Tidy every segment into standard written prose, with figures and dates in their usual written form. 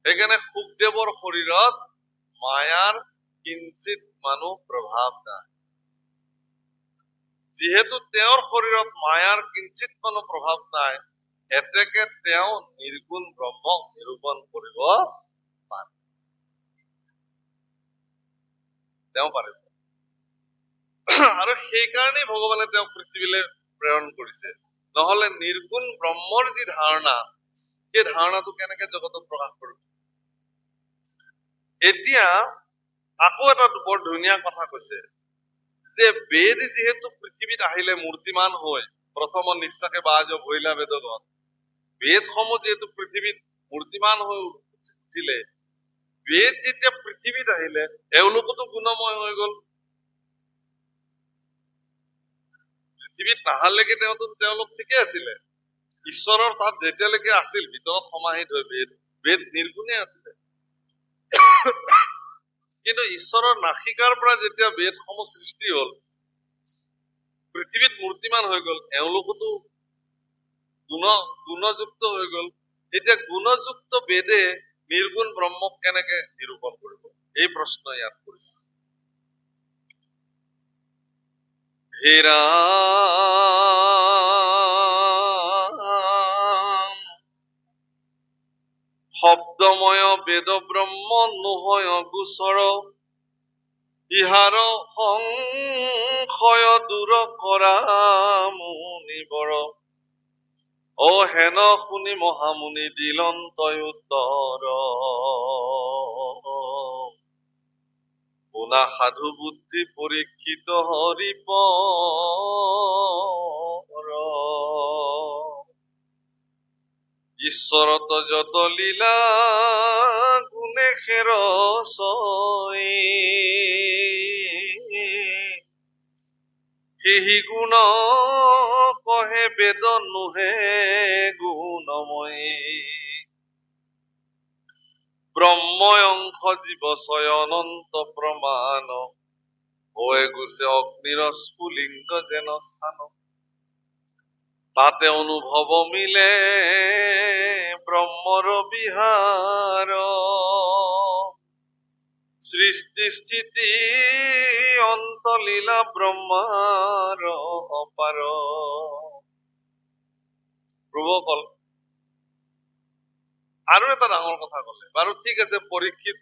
সেইকাৰণে সুখদেৱৰ শৰীৰত মায়াৰ কিঞ্চিত মানো প্ৰভাৱ নাই। যিহেতু তেওঁৰ শৰীৰত মায়াৰ কিঞ্চিত মানো প্ৰভাৱ নাই, এতেকে তেওঁ নিৰ্গুণ ব্ৰহ্মক নিৰূপণ কৰিব পাৰে। তেওঁ পাৰিব। আৰু সেইকাৰণেই ভগৱানে তেওঁক পৃথিৱীলৈ প্ৰেৰণ কৰিছে। নহলে নিৰ্গুণ ব্ৰহ্মৰ যি ধাৰণা, সেই ধাৰণাটো কেনেকে জগতত প্ৰকাশ কৰিব। এতিয়া আকৌ এটা বৰ ধুনীয়া কথা কৈছে যে বেদ যিহেতু পৃথিৱীত আহিলে মূৰ্তিমান হৈ, প্ৰথম নিশ্চাকে বাজ ভৈলা বেদগত, বেদসমূহ যিহেতু পৃথিৱীত মূৰ্তিমান হৈ উঠিলে, বেদ যেতিয়া পৃথিৱীত আহিলে এওঁলোকতো গুণময় হৈ গল। পৃথিৱীত নাহালৈকে তেওঁলোক ঠিকে আছিলে। ঈশ্বৰৰ তাত যেতিয়ালৈকে আছিল ভিতৰত সমাহিত হৈ বেদ নিৰ্গুণে আছিলে। কিন্তু ঈশ্বৰৰ নাসিকাৰ পৰা যেতিয়া বেদসমূহ সৃষ্টি হল, পৃথিৱীত মূৰ্তিমান হৈ গল, এওঁলোকতো গুণযুক্ত হৈ গল। এতিয়া গুণযুক্ত বেদে নিৰ্গুণ ব্ৰহ্মক কেনেকে নিৰূপণ কৰিব, এই প্ৰশ্ন ইয়াত কৰিছে। হে ৰাম, শব্দময় বেদ ব্ৰহ্ম নহয় গোচৰ, ইহাৰ সংশয় দূৰ কৰা মুনিবৰ, অ হেন শুনি মহামুনি দিলন্ত উত্তৰ, শুনা সাধু বুদ্ধি পৰীক্ষিত হৰিপ, ঈশ্বৰত যত লীলা গুণে খেৰচই, সেহি গুণ কহে বেদ নোহে গুণময়ী, ব্ৰহ্ময়ংশ জীৱ ছয় অনন্ত প্ৰমাণ, হৈ গুছে অগ্নিৰ স্ফুলিংগ যেন স্থান, তাতে অনুভৱ মিলে ব্ৰহ্মৰ বিহাৰ, সৃষ্টি স্থিতি অন্তলীলা ব্ৰহ্মাৰ অপাৰ। প্ৰভুসকল আৰু এটা ডাঙৰ কথা কলে, বাৰু ঠিক আছে, পৰীক্ষিত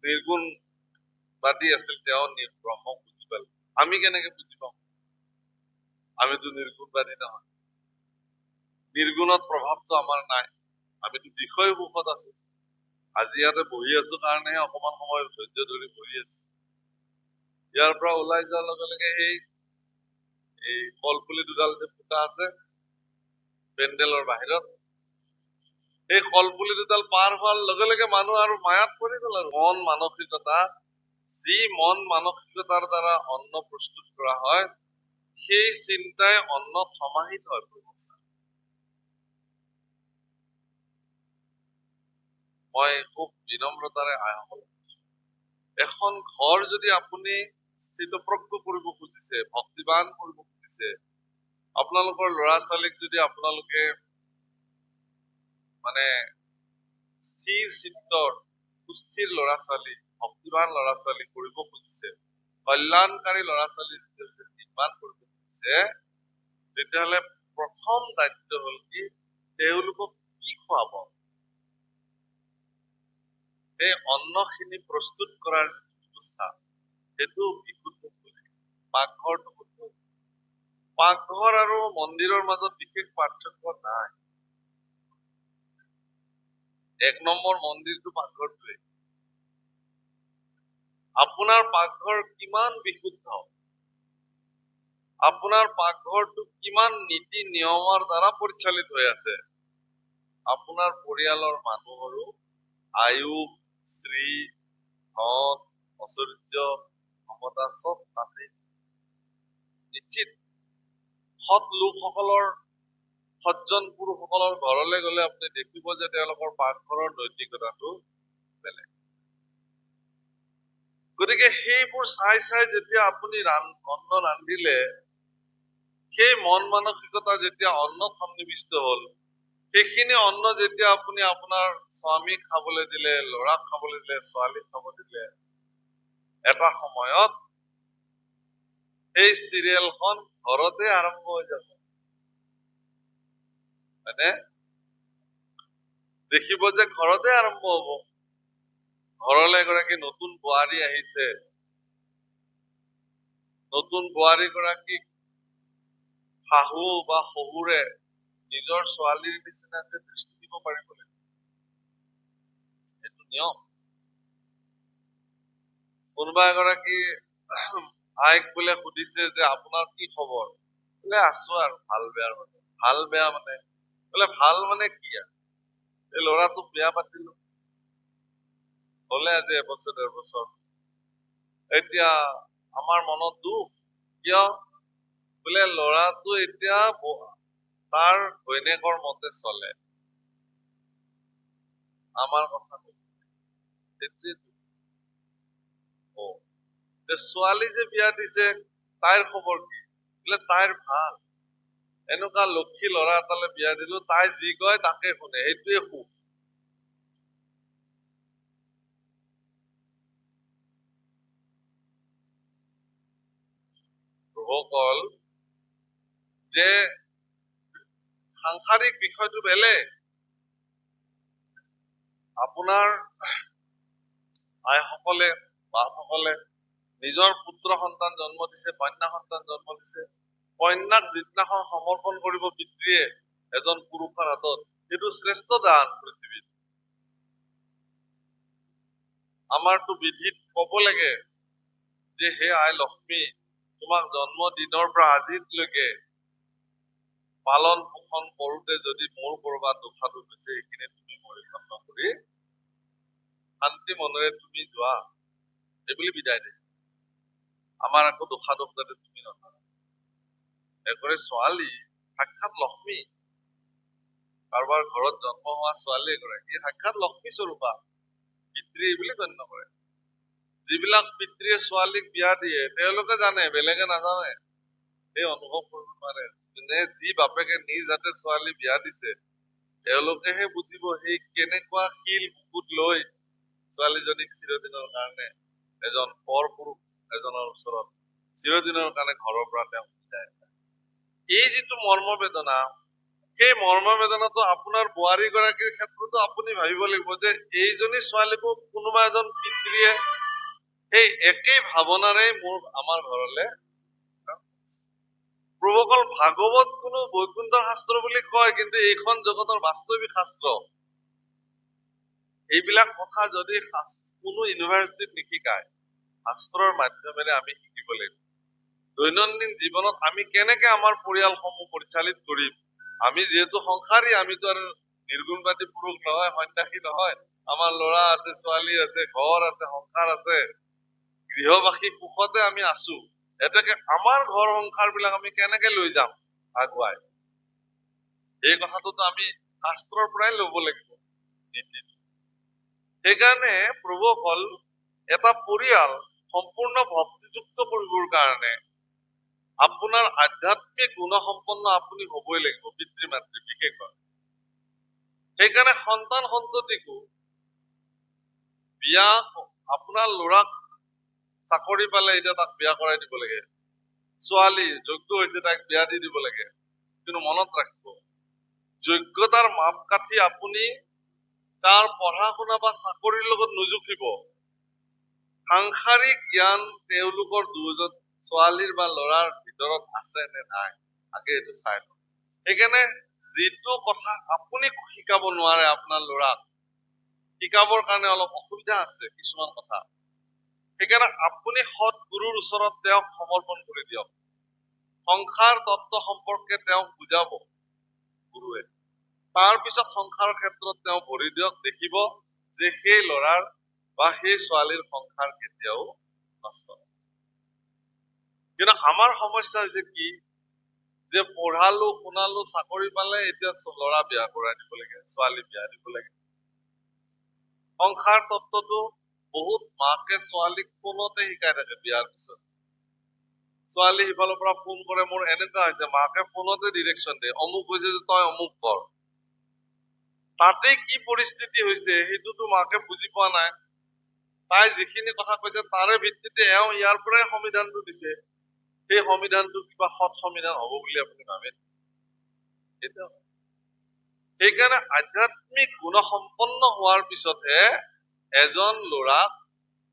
নিৰ্গুণবাদী আছিল, তেওঁ ব্ৰহ্মক বুজি পালে, আমি কেনেকে বুজি পাম? আমিতো নিৰ্গুণবাদী নহয়, নিৰ্গুণত প্ৰভাৱটো আমাৰ নাই, আমিতো বিষয় সুখত আছো। আজি ইয়াতে বহি আছো কাৰণেহে অকমান সময় ধৈৰ্য ধৰি বহি আছো। ইয়াৰ পৰা ওলাই যোৱাৰ লগে লগে এই কলপুলি দুডাল যে ফুটা আছে পেণ্ডেলৰ বাহিৰত, এই কলপুলি দুডাল পাৰ হোৱাৰ লগে লগে মানুহ আৰু মায়াত পৰি গল। আৰু মন মানসিকতা, যি মন মানসিকতাৰ দ্বাৰা অন্ন প্ৰস্তুত কৰা হয়, সেই চিন্তাই অন্নত সমাহিত হয়। মই খুব বিনম্ৰতাৰে আহ্বান, এখন ঘৰ যদি আপুনি স্থিতপ্ৰজ্ঞ কৰিব খুজিছে, ভক্তিবান কৰিব খুজিছে, আপোনালোকৰ ল'ৰা ছোৱালীক যদি আপোনালোকে মানে স্থিৰ চিত্তৰ সুস্থিৰ ল'ৰা ছোৱালী, ভক্তিবান ল'ৰা ছোৱালী কৰিব খুজিছে, কল্যাণকাৰী ল'ৰা ছোৱালী নিৰ্মাণ কৰিব খুজিছে, তেতিয়াহলে প্ৰথম দায়িত্ব হল কি, তেওঁলোকক কি খুৱাব, এই অন্নখিনি প্ৰস্তুত কৰাৰ ব্যৱস্থা, সেইটো বিশুদ্ধ হ'ব লাগিব। পাকঘৰটো শুদ্ধ। পাকঘৰ আৰু মন্দিৰৰ মাজত বিশেষ পাৰ্থক্য নাই। এক নম্বৰ মন্দিৰটো পাকঘৰটোৱে। আপোনাৰ পাকঘৰ কিমান বিশুদ্ধ, আপোনাৰ পাকঘৰটো কিমান নীতি নিয়মৰ দ্বাৰা পৰিচালিত হৈ আছে, আপোনাৰ পৰিয়ালৰ মানুহৰো আয়ুস, শ্ৰী, ধন, ঐশ্বৰ্য, ক্ষমতা চব তাতে নিশ্চিত। সৎ লোকসকলৰ, সজ্জন পুৰুষসকলৰ ঘৰলৈ গলে আপুনি দেখিব যে তেওঁলোকৰ পাকঘৰৰ নৈতিকতাটো বেলেগ। গতিকে সেইবোৰ চাই চাই যেতিয়া আপুনি অন্ন ৰান্ধিলে, সেই মন মানসিকতা যেতিয়া অন্নত সন্নিৱিষ্ট হল, সেইখিনি অন্ন যেতিয়া আপুনি আপোনাৰ স্বামীক খাবলৈ দিলে, ল'ৰাক খাবলৈ দিলে, ছোৱালীক খাবলৈ দিলে, এটা সময়ত সেই চিৰিয়েলখন ঘৰতে আৰম্ভ হৈ যাব। মানে দেখিব যে ঘৰতে আৰম্ভ হব। ঘৰলৈ এগৰাকী নতুন বোৱাৰী আহিছে, নতুন বোৱাৰী গৰাকীক শাহু বা শহুৰে নিজৰ ছোৱালীৰ নিচিনাকে দৃষ্টি দিব পাৰিব লাগিব। সেইটো নিয়ম। কোনোবা এগৰাকী আইক বোলে সুধিছে যে আপোনাৰ কি খবৰ, বোলে আছো আৰু ভাল বেয়াৰ মানে। ভাল বেয়া মানে বোলে ভাল মানে কি আৰু, এই ল'ৰাটোক বিয়া পাতিলো, হলে আজি এবছৰ 1.5 বছৰ, এতিয়া আমাৰ মনত দুখ, কিয় বোলে ল'ৰাটো এতিয়া তাৰ ঘৈণীয়েকৰ মতে চলে, আমাৰ কথা সেইটোৱে। ছোৱালী যে বিয়া দিছে তাইৰ খবৰ কি, বোলে তাইৰ ভাল, এনেকুৱা লক্ষী ল'ৰা এটালে বিয়া দিলো, তাই যি কয় তাকে শুনে, সেইটোৱে সুখ। প্ৰভুসকল, যে সাংসাৰিক বিষয়টো বেলেগ। আপোনাৰ আইসকলে বাপসকলে নিজৰ পুত্ৰ সন্তান জন্ম দিছে, কন্যা সন্তান জন্ম দিছে, কন্যাক যিদিনাখন সমৰ্পণ কৰিব পিতৃয়ে এজন পুৰুষৰ হাতত, সেইটো শ্ৰেষ্ঠ দান পৃথিৱীত। আমাৰতো বিধিত কব লাগে যে হে আই লক্ষ্মী, তোমাক জন্ম দিনৰ পৰা আজিলৈকে পালন পোষণ কৰোতে যদি মোৰ কৰবাত দুখাটো হৈছে, সেইখিনি তুমি পৰিচন্ন কৰি শান্তি মনেৰে তুমি যোৱা, এইবুলি বিদায় দিয়ে। আমাৰ আকৌ দুখাদোষ যাতে তুমি নহয়। এগৰাকী ছোৱালী সাক্ষাৎ লক্ষ্মী, কাৰোবাৰ ঘৰত জন্ম হোৱা ছোৱালী এগৰাকী সাক্ষাৎ লক্ষ্মী স্বৰূপা, পিতৃ বুলি গণ্য কৰে। যিবিলাক পিতৃয়ে ছোৱালীক বিয়া দিয়ে তেওঁলোকে জানে, বেলেগে নাজানে, সেই অনুভৱ কৰিব নোৱাৰে। যি বাপেকে নিজ হাতে ছোৱালী বিয়া দিছে তেওঁলোকেহে বুজিব সেই কেনেকুৱা শিল বুকুত লৈ ছোৱালীজনীক চিৰদিনৰ কাৰণে এজন পৰ পুৰুষ এজনৰ ওচৰত চিৰদিনৰ কাৰণে ঘৰৰ পৰা তেওঁ বিদায় যায়। এই যিটো মৰ্মবেদনা, সেই মৰ্মবেদনাটো আপোনাৰ বোৱাৰী গৰাকীৰ ক্ষেত্ৰতো আপুনি ভাবিব লাগিব যে এইজনী ছোৱালীকো কোনোবা এজন পিতৃয়ে সেই একেই ভাৱনাৰে আমাৰ ঘৰলে। প্ৰভুসকল, ভাগৱত কোনো বৈকুণ্ঠৰ শাস্ত্ৰ বুলি কয়, কিন্তু এইখন জগতৰ বাস্তৱিক শাস্ত্ৰ। এইবিলাক কথা যদি কোনো ইউনিভাৰ্চিটিত নিশিকায়, শাস্ত্ৰৰ মাধ্যমেৰে আমি শিকিব লাগিব। দৈনন্দিন জীৱনত আমি কেনেকে আমাৰ পৰিয়ালসমূহ পৰিচালিত কৰিম। আমি যিহেতু সংসাৰী, আমিতো আৰু নিৰ্গুণবাদী পুৰুষ নহয়, সন্যাসী নহয়। আমাৰ ল'ৰা আছে, ছোৱালী আছে, ঘৰ আছে, সংসাৰ আছে, গৃহবাসী সুখতে আমি আছো। এতেকে আমাৰ ঘৰ সংসাৰ বিলাক আমি কেনেকে লৈ যাম আগুৱাই, এই কথাটোতো আমি শাস্ত্ৰৰ পৰাই লব লাগিব। সেইকাৰণে প্ৰভুসকল, এটা পৰিয়াল সম্পূৰ্ণ ভক্তিযুক্ত কৰিবৰ কাৰণে আপোনাৰ আধ্যাত্মিক গুণসম্পন্ন আপুনি হবই লাগিব, পিতৃ মাতৃ বিশেষকৈ। সেইকাৰণে সন্তান সন্ততিকো বিয়া, আপোনাৰ ল'ৰাক চাকৰি পালে এতিয়া তাক বিয়া কৰাই দিব লাগে, ছোৱালী যোগ্য হৈছে তাইক বিয়া দি দিব লাগে। কিন্তু মনত ৰাখিব, যোগ্যতাৰ মাপকাঠি আপুনি তাৰ পঢ়া শুনা বা চাকৰিৰ লগত নুজুখিব। সাংসাৰিক জ্ঞান তেওঁলোকৰ দুজন ছোৱালীৰ বা ল'ৰাৰ ভিতৰত আছে নে নাই, আগে এইটো চাই লওক। সেইকাৰণে যিটো কথা আপুনি শিকাব নোৱাৰে আপোনাৰ ল'ৰাক, শিকাবৰ কাৰণে অলপ অসুবিধা আছে কিছুমান কথা, সেইকাৰণে আপুনি সৎ গুৰুৰ ওচৰত তেওঁক সমৰ্পণ কৰি দিয়ক। সংসাৰ তত্ত্ব সম্পৰ্কে তেওঁক বুজাব গুৰুৱে, তাৰ পিছত সংসাৰৰ ক্ষেত্ৰত তেওঁ ভৰি দিয়ক, দেখিব যে সেই ল'ৰাৰ বা সেই ছোৱালীৰ সংসাৰ কেতিয়াও নষ্ট নহয়। কিন্তু আমাৰ সমস্যা হৈছে কি, যে পঢ়ালো শুনালো চাকৰি পালে এতিয়া ল'ৰা বিয়া কৰাই দিব লাগে, ছোৱালী বিয়া দিব লাগে। সংসাৰ তত্ত্বটো বহুত মাকে ছোৱালীক ফোনতে শিকাই থাকে। বিয়াৰ পিছত ছোৱালী সিফালৰ পৰা ফোন কৰে, মোৰ এনেকুৱা হৈছে, মাকে ফোনতে ডিৰেকশ্যন দিয়ে, অমুক হৈছে যে তই অমুক কৰ। তাতে কি পৰিস্থিতি হৈছে সেইটোতো মাকে বুজি পোৱা নাই। তাই যিখিনি কথা কৈছে তাৰে ভিত্তিতে এওঁ ইয়াৰ পৰাই সংবিধানটো দিছে। সেই সংবিধানটো কিবা সৎ সংবিধান হ'ব বুলি আপুনি ভাবে? সেইকাৰণে আধ্যাত্মিক গুণসম্পন্ন হোৱাৰ পিছতহে এজন ল'ৰাক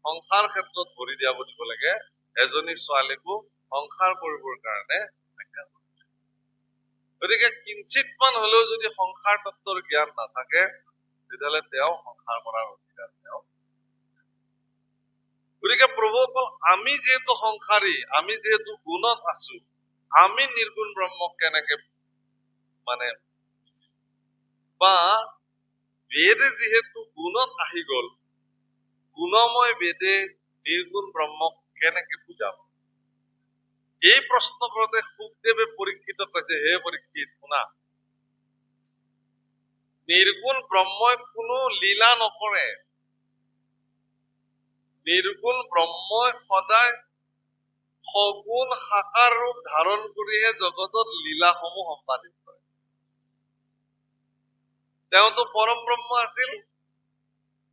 সংসাৰ ক্ষেত্ৰত ভৰি দিয়াব দিব লাগে, এজনী ছোৱালীকো সংসাৰ কৰিবৰ কাৰণে আজ্ঞা কৰিব। গতিকে কিঞ্চিতমান হলেও যদি সংসাৰ তত্ত্বৰ জ্ঞান নাথাকে তেতিয়াহ'লে তেওঁ সংসাৰ কৰাৰ অধিকাৰ তেওঁ। গতিকে প্ৰভুসকল, আমি যিহেতু সংসাৰী, আমি যিহেতু গুণত আছো, আমি নিৰ্গুণ ব্ৰহ্মক কেনেকে মানে বা বেদে যিহেতু গুণত আহি গল, গুণময় বেদে নিৰ্গুণ ব্ৰহ্মক কেনেকে বুজাব? এই প্ৰশ্ন কৰোঁতে সুখদেৱে পৰীক্ষিতক কৈছে, হে পৰীক্ষিত শুনা, নিৰ্গুণ ব্ৰহ্মই কোনো লীলা নকৰে। নিৰ্গুণ ব্ৰহ্মই সদায় সগুণ সাকাৰ ৰূপ ধাৰণ কৰিহে জগতত লীলাসমূহ সম্পাদিত কৰে। তেওঁতো পৰম ব্ৰহ্ম আছিল,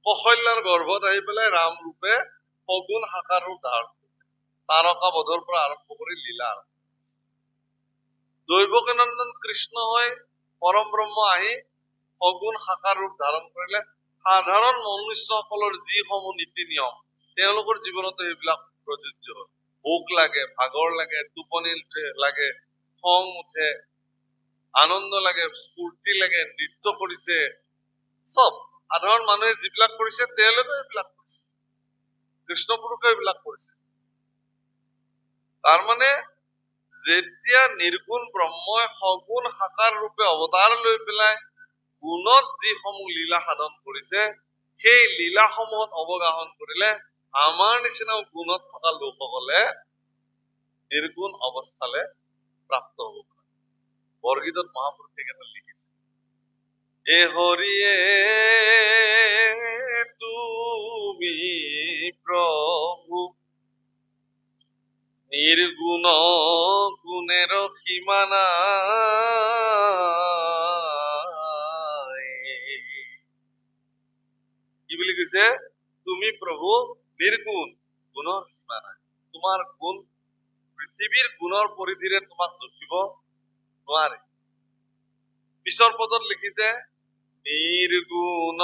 কৌশল্যাৰ গৰ্ভত আহি পেলাই ৰাম ৰূপে সগুণ সাকাৰ ৰূপ ধাৰণ কৰিলে। তাৰকা বধৰ পৰা আৰম্ভ কৰি লীলা। দৈৱকীনন্দন কৃষ্ণ হৈ পৰম ব্ৰহ্ম আহি সগুণ সাকাৰ ৰূপ ধাৰণ কৰিলে। সাধাৰণ মনুষ্যসকলৰ যিসমূহ নীতি নিয়ম তেওঁলোকৰ জীৱনতো সেইবিলাক প্ৰযোজ্য হয়। ভোক লাগে, ভাগৰ লাগে, টোপনি লাগে, খং উঠে, আনন্দ লাগে, স্ফূৰ্তি লাগে, নৃত্য কৰিছে, চব সাধাৰণ মানুহে যিবিলাক কৰিছে তেওঁলোকে এইবিলাক কৰিছে, কৃষ্ণ পুৰুষে এইবিলাক কৰিছে। তাৰমানে যেতিয়া নিৰ্গুণ ব্ৰহ্মই সগুণ সাকাৰ ৰূপে অৱতাৰ লৈ পেলাই গুণত যিসমূহ লীলা সাধন কৰিছে, সেই লীলাসমূহত অৱগাহন কৰিলে আমাৰ নিচিনা গুণত থকা লোকসকলে নিৰ্গুণ অৱস্থালে প্ৰাপ্ত হব পাৰে। বৰগীতত মহাপুৰুষে কেনে লিখিছে, এ হৰিয়ে তুমি প্ৰভু নিৰ্গুণ গুণেৰ সীমা নাই। কি বুলি কৈছে? তুমি প্ৰভু নিৰ্গুণ, গুণৰ সীমা নাই। তোমাৰ গুণ পৃথিৱীৰ গুণৰ পৰিধিৰে তোমাক জুখিব নোৱাৰে। পিছৰ পদত লিখিছে, নিৰ্গুণ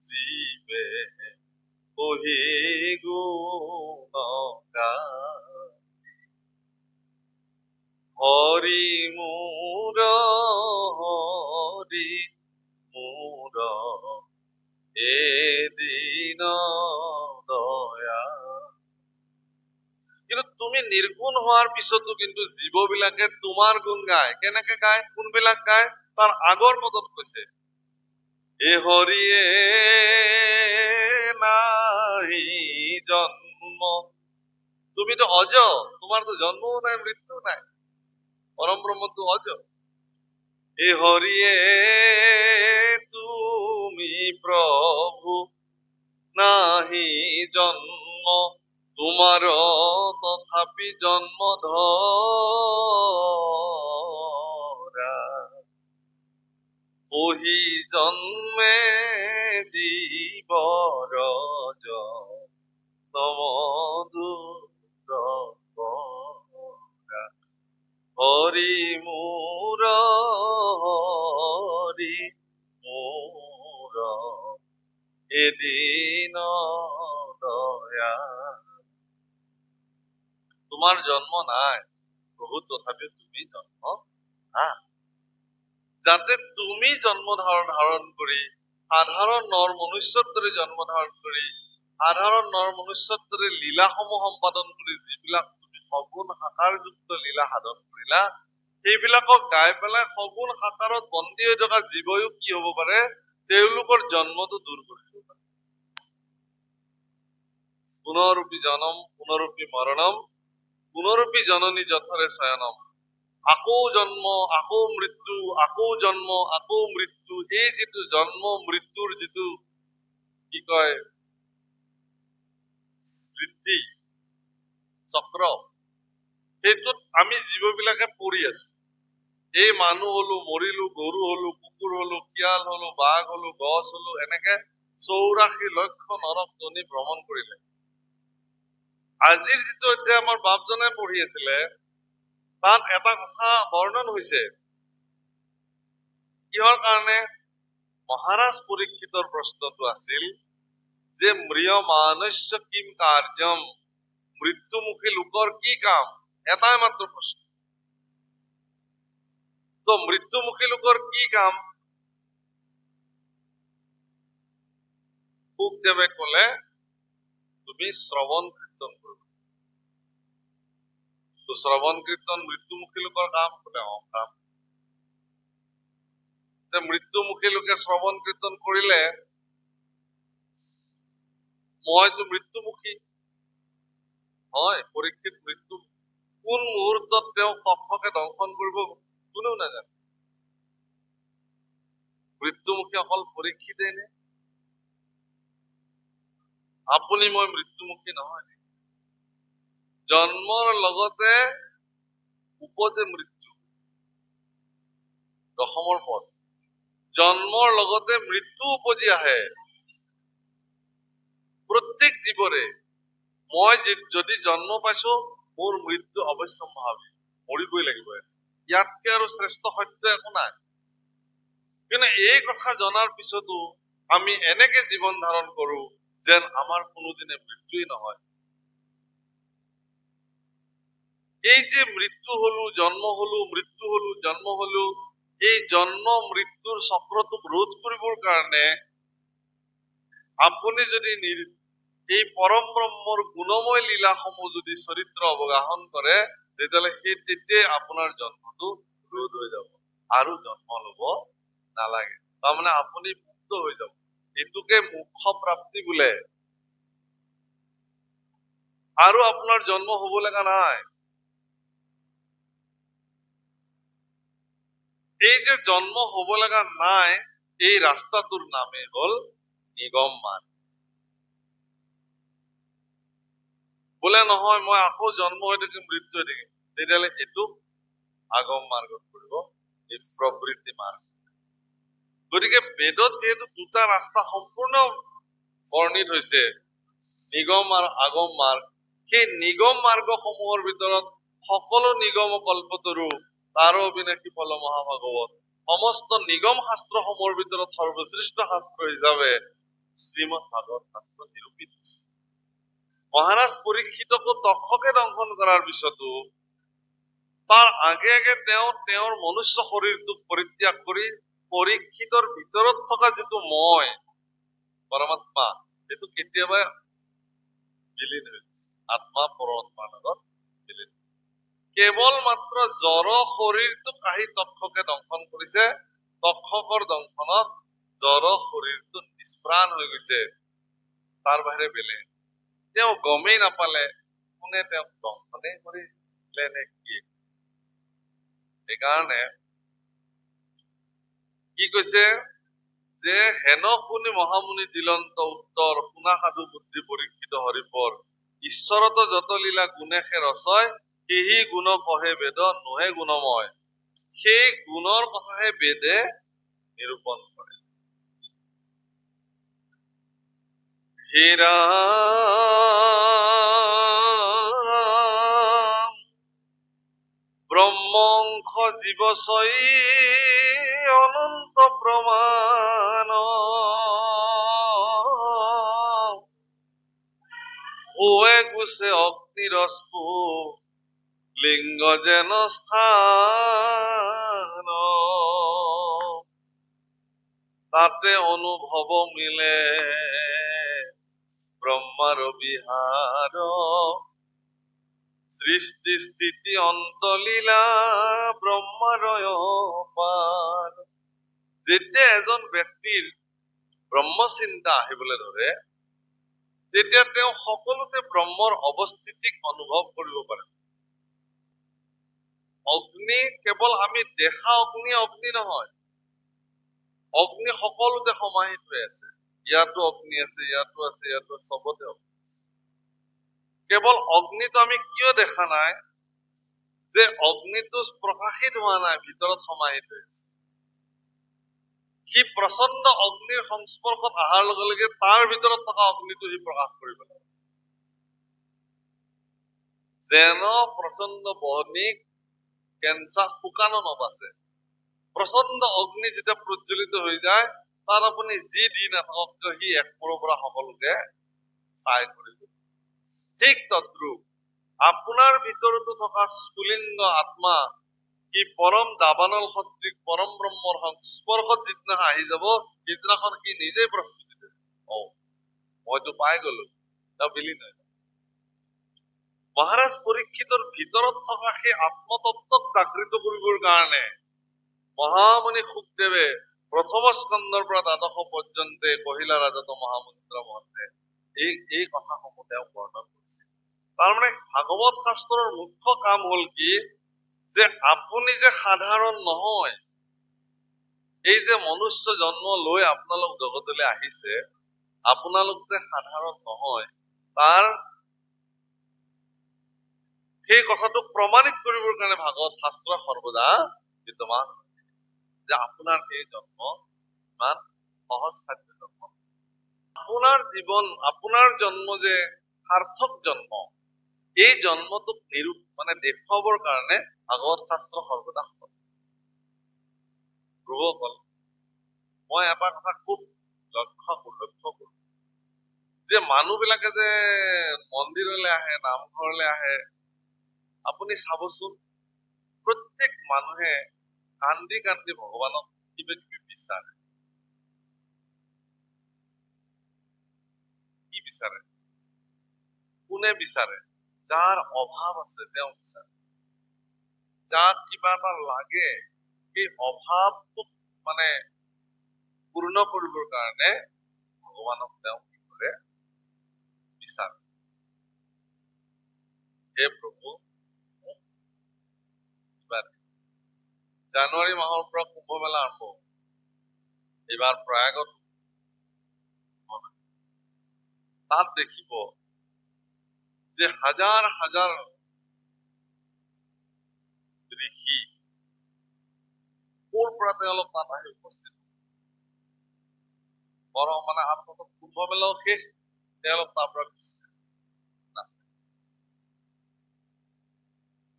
জীৱে বহি গুণ হৰি মোৰ হৰি মোৰ এদিন দয়া। কিন্তু তুমি নিৰ্গুণ হোৱাৰ পিছতো কিন্তু জীৱ বিলাকে তোমাৰ গুণ গায়। কেনেকে গায়? কোনবিলাক গায়? তাৰ আগৰ পদত কৈছে, এ হৰিয়ে নাহি জন্ম। তুমিতো অজ, তোমাৰতো জন্মও নাই, মৃত্যু নাই। পৰম ব্ৰহ্মটো অজ। এ হৰিয়ে তুমি প্ৰভু নাহি জন্ম, তোমাৰ তথাপি জন্ম ধৰা। বহি জন্মে জীৱৰ হৰি মোৰ হৰি মোৰ এদিন দয়া। তোমাৰ জন্ম নাই প্ৰভু, তথাপিও তুমি জন্ম না। যাতে তুমি জন্ম ধাৰণ কৰি সাধাৰণ নৰ মনুষ্যৰ দৰে জন্ম ধাৰণ কৰি সাধাৰণ নৰ মনুষ্যৰ দৰে লীলাসমূহ সম্পাদন কৰি যিবিলাক তুমি সগুণ সাকাৰযুক্ত লীলা সাধন কৰিলা, সেইবিলাকক গাই পেলাই সগুণ সাকাৰত বন্দী হৈ থকা জীৱয়ো কি হব পাৰে? তেওঁলোকৰ জন্মটো দূৰ কৰিব পাৰে। পুনৰূপী জনম পুনৰূপী মৰণম পুনৰূপী জননী যথৰে শয়নম। আকৌ জন্ম, আকৌ মৃত্যু, আকৌ জন্ম, আকৌ মৃত্যু, এই যিটো জন্ম মৃত্যুৰ যিটো কি কয় বৃদ্ধি চক্ৰ, সেইটোত আমি জীৱবিলাকে পৰি আছো। এই মানুহ হলো, মৰিলো, গৰু হলো, কুকুৰ হলো, শিয়াল হলো, বাঘ হলো, গছ হলো, এনেকে 84 লক্ষ নৰক জনী ভ্ৰমণ কৰিলে। আজিৰ যিটো অধ্যায় আমাৰ বাপজনে পঢ়ি আছিলে, তাত এটা কথা বৰ্ণন হৈছে। কিহৰ কাৰণে? মহাৰাজ পৰীক্ষিতৰ প্ৰশ্নটো আছিল যে ম্ৰিয়মাণস্য কিম কাৰ্যম, মৃত্যুমুখী লোকৰ কি কাম? এটাই মাত্ৰ প্ৰশ্ন। তো মৃত্যুমুখী লোকৰ কি কাম? শুকদেৱে কলে তুমি শ্ৰৱণ কীৰ্তন কৰিবা। তো শ্ৰৱণ কীৰ্তন মৃত্যুমুখী লোকৰ কাম বোলে, কাম। মৃত্যুমুখী লোকে শ্ৰৱণ কীৰ্তন কৰিলে, মইতো মৃত্যুমুখী হয়, পৰীক্ষিত মৃত্যু। কোন মুহূৰ্তত তেওঁ তক্ষকে দংশন কৰিব কোনেও নাজানে। মৃত্যুমুখী অকল পৰীক্ষিতেই নে? আপুনি মই মৃত্যুমুখী নহয়। জন্মৰ লগতে উপজে মৃত্যু, দশমৰ পদ। জন্মৰ লগতে মৃত্যু উপজি আহে প্ৰত্যেক জীৱৰে। মই যদি জন্ম পাইছো, মোৰ মৃত্যু অৱশ্যম্ভাৱী, মৰিবই লাগিব। ইয়াতকে আৰু শ্ৰেষ্ঠ সত্য একো নাই। কিন্তু এই কথা জনাৰ পিছতো আমি এনেকে জীৱন ধাৰণ কৰো যেন আমাৰ কোনোদিনে মৃত্যুই নহয়। এই যে মৃত্যু হলো, জন্ম হলো, মৃত্যু হলো, জন্ম হলো, এই জন্ম মৃত্যুৰ চক্ৰটোক ৰোধ কৰিবৰ কাৰণে আপুনি যদি এই পৰম ব্ৰহ্মৰ গুণময় লীলাসমূহ যদি চৰিত্ৰ অৱগাহন কৰে, তেতিয়াহ'লে তেতিয়াই আপোনাৰ জন্মটো ৰোধ হৈ যাব আৰু জন্ম লব নালাগে। তাৰমানে আপুনি মুক্ত হৈ যাব। এইটোকে মোক্ষ প্ৰাপ্তি বোলে। আৰু আপোনাৰ জন্ম হব লগা নাই। এই যে জন্ম হব লগা নাই, এই ৰাস্তাটোৰ নামে হল নিগম মাৰ্গ। বোলে নহয় মই আকৌ জন্ম হৈ থাকিম, মৃত্যু হৈ থাকিম, তেতিয়াহ'লে এইটো আগম মাৰ্গত কৰিব, এই প্ৰবৃত্তি মাৰ্গ। গতিকে বেদত যিহেতু দুটা ৰাস্তা সম্পূৰ্ণ বৰ্ণিত হৈছে, নিগম আৰু আগম মাৰ্গ, সেই নিগম মাৰ্গসমূহৰ ভিতৰত সকলো নিগম কল্পতৰু, তাৰো অবিনাশী ফল মহাভাগৱত, সমস্ত নিগম শাস্ত্ৰসমূহৰ ভিতৰত সৰ্বশ্ৰেষ্ঠ শাস্ত্ৰ হিচাপে শ্ৰীমদ ভাগৱত শাস্ত্ৰ নিৰূপিত হৈছে। মহাৰাজ পৰীক্ষিতকো তক্ষকে দংশন কৰাৰ পিছতো তাৰ আগে আগে তেওঁৰ মনুষ্য শৰীৰটোক পৰিত্যাগ কৰি পৰীক্ষিতৰ ভিতৰত থকা যিটো মই পৰমাত্মা, সেইটো কেতিয়াবা বিলীন হৈ গৈছে। আত্মা পৰমাত্মাৰ লগত বিলীন। কেৱল মাত্ৰ জড় শৰীৰটোক আহি তক্ষকে দংশন কৰিছে। তক্ষকৰ দংশনত জড় শৰীৰটো নিষ্প্ৰাণ হৈ গৈছে, তাৰ বাহিৰে বেলেগ তেওঁ গমেই নাপালে কোনে তেওঁক দংশনে কৰিলে নে কি। সেইকাৰণে কি কৈছে যে হেন শুনি মহামুনি দিলন্ত উত্তৰ, শুনা সাধু বুদ্ধি পৰীক্ষিত হৰিপৰ, ঈশ্বৰত যত লীলা গুণেশে ৰচয়, সেহি গুণ কহে বেদ নোহে গুণময়। সেই গুণৰ কথাহে বেদে নিৰূপণ কৰে। হীৰা ব্ৰহ্মংশ জীৱচৈ অনন্ত প্ৰমাণ, হোৱে গুছে অগ্নিৰস্ফু লিংগ যেন স্থান, তাতে অনুভৱ মিলে ব্ৰহ্মাৰ বিহাৰ, সৃষ্টি স্থিতি অন্তলীলা ব্ৰহ্মাৰয় পাৰ। যেতিয়া এজন ব্যক্তিৰ ব্ৰহ্মচিন্তা আহিবলৈ ধৰে, তেতিয়া তেওঁ সকলোতে ব্ৰহ্মৰ অৱস্থিতিক অনুভৱ কৰিব পাৰে। অগ্নি কেৱল আমি দেখা অগ্নি নহয়, অগ্নি সকলোতে সমাহিত হৈ আছে। ইয়াতো অগ্নি আছে, ইয়াতো আছে, ইয়াতো চবতে অগ্নি। কেৱল অগ্নিটো আমি কিয় দেখা নাই? যে অগ্নিটো প্ৰকাশিত হোৱা নাই, ভিতৰত সমাহিত হৈছে। সি প্ৰচণ্ড অগ্নিৰ সংস্পৰ্শত অহাৰ লগে লগে তাৰ ভিতৰত থকা অগ্নিটো সি প্ৰকাশ কৰিব লাগে। যেন প্ৰচণ্ড বহনিক কেঞ্চাৰ শুকানো নবাছে। প্ৰচণ্ড অগ্নি যেতিয়া প্ৰজ্বলিত হৈ যায়, তাত আপুনি যি দি নাথাকক কিয় সি একমূৰৰ পৰা সকলোকে চাই কৰিব। ঠিক তদ্ৰূপ আপোনাৰ ভিতৰতো থকা স্ফুলিংগ আত্মা কি পৰম দাবানল সদৃশ পৰম ব্ৰহ্মৰ সংস্পৰ্শত যিদিনা আহি যাব, সিদিনাখন সি নিজেই প্ৰস্তুতি দিব। মইতো পাই গলো, বিলি নাই। মহাৰাজ পৰীক্ষিতৰ ভিতৰত থকা সেই আত্মতত্বক জাগৃত কৰিবৰ কাৰণে মহামুনি শুকদেৱে প্ৰথম স্কন্ধৰ পৰা দ্বাদশ পৰ্যন্তে কহিলা ৰাজত মহামন্ত্ৰ মহন্তে এই কথাসমূহ তেওঁ বৰ্ণনা কৰিছে। তাৰমানে ভাগৱত শাস্ত্ৰৰ মুখ্য কাম হল কি, যে আপুনি যে সাধাৰণ নহয়, এই যে মনুষ্য জন্ম লৈ আপোনালোক জগতলৈ আহিছে, আপোনালোক যে সাধাৰণ নহয়, তাৰ সেই কথাটোক প্ৰমাণিত কৰিবৰ কাৰণে ভাগৱত শাস্ত্ৰ সৰ্বদা বিদ্যমান, যে আপোনাৰ এই জন্ম ইমান সহজ খাদ্য জন্ম। আপোনাৰ জীৱন, আপোনাৰ জন্ম যে সাৰ্থক জন্ম, এই জন্মটোক দেখুৱাবৰ কাৰণে ভাগৱত শাস্ত্ৰ সৰ্বদা প্ৰভুসকল, মই এটা কথা খুব লক্ষ্য কৰো, যে মানুহ বিলাকে যে মন্দিৰলৈ আহে, নামঘৰলৈ আহে, আপুনি চাবচোন প্ৰত্যেক মানুহে কান্দি কান্দি ভগৱানক কিবা কিবি বিচাৰে। কি বিচাৰে? কোনে বিচাৰে? যাৰ অভাৱ আছে তেওঁ বিচাৰে। যাক কিবা এটা লাগে, সেই অভাৱটোক পূৰ্ণ কৰিবৰ কাৰণে ভগৱানক তেওঁ কি কৰে? বিচাৰে। হে প্ৰভু, জানুৱাৰী মাহৰ পৰা কুম্ভ মেলা আৰম্ভ। এইবাৰ প্ৰয়াগত তাত দেখিব যে হাজাৰ হাজাৰ ঋষি ক'ৰ পৰা তেওঁলোক তাত আহি উপস্থিত। কুম্ভ মেলাও শেষ, তেওঁলোক তাৰ পৰা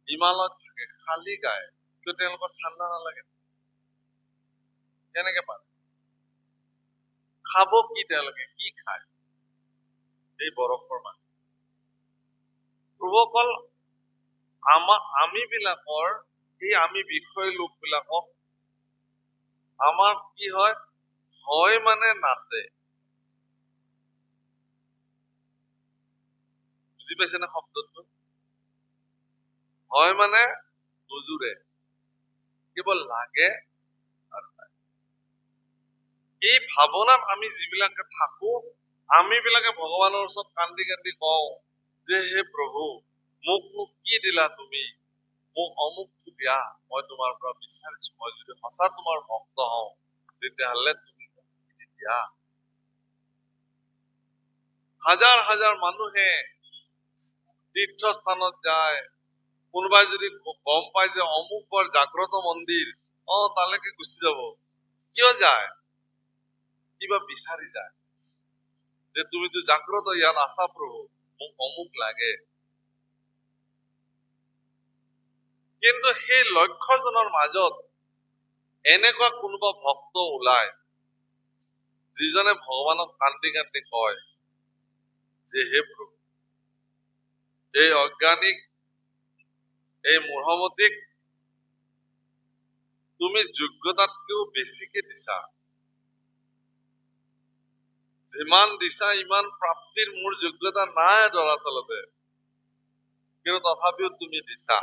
হিমালয়ত থাকে খালী গায়, কিয় তেওঁলোকৰ ঠাণ্ডা নালাগে? কেনেকে পাৰে? খাব কি তেওঁলোকে? কি খায়? এই বৰফৰ মানুহ। প্ৰভুসকল, আমি বিলাকৰ আমি বিষয় লোক বিলাকক আমাৰ কি হয়, হয় নাতে। বুজি পাইছে নে শব্দটো? হয় নুজুৰে, কেৱল লাগে আৰু নাই। এই ভাৱনাত আমি যিবিলাকে থাকো, আমি বিলাকে ভগৱানৰ ওচৰত কান্দি কান্দি কওঁ যে হে প্ৰভু, মোক কি দিলা তুমি? মোক অমুকটো দিয়া, মই তোমাৰ পৰা বিচাৰিছো। মই যদি সঁচা তোমাৰ ভক্ত হওঁ, তেতিয়াহলে তুমি দিয়া। হাজাৰ হাজাৰ মানুহে তীৰ্থস্থানত যায়, কোনোবাই যদি গম পায় যে অমুক বৰ জাগ্ৰত মন্দিৰ, তালৈকে গুচি যাব। কিয় যায়? কিবা বিচাৰি যায়, যে তুমিতো জাগ্ৰত ইয়াত আছা প্ৰভু, মোক অমুক লাগে। কিন্তু সেই লক্ষ্যজনৰ মাজত এনেকুৱা কোনোবা ভক্ত ওলায়, যিজনে ভগৱানক কান্দি কান্দি কয় যে হে প্ৰভু, এই অজ্ঞানিক, এই মূঢ়মতিক তুমি যোগ্যতাতকেও বেছিকে দিছা। যিমান দিছা ইমান প্ৰাপ্তিৰ মোৰ যোগ্যতা নাই দৰাচলতে, কিন্তু তথাপিও তুমি দিছা।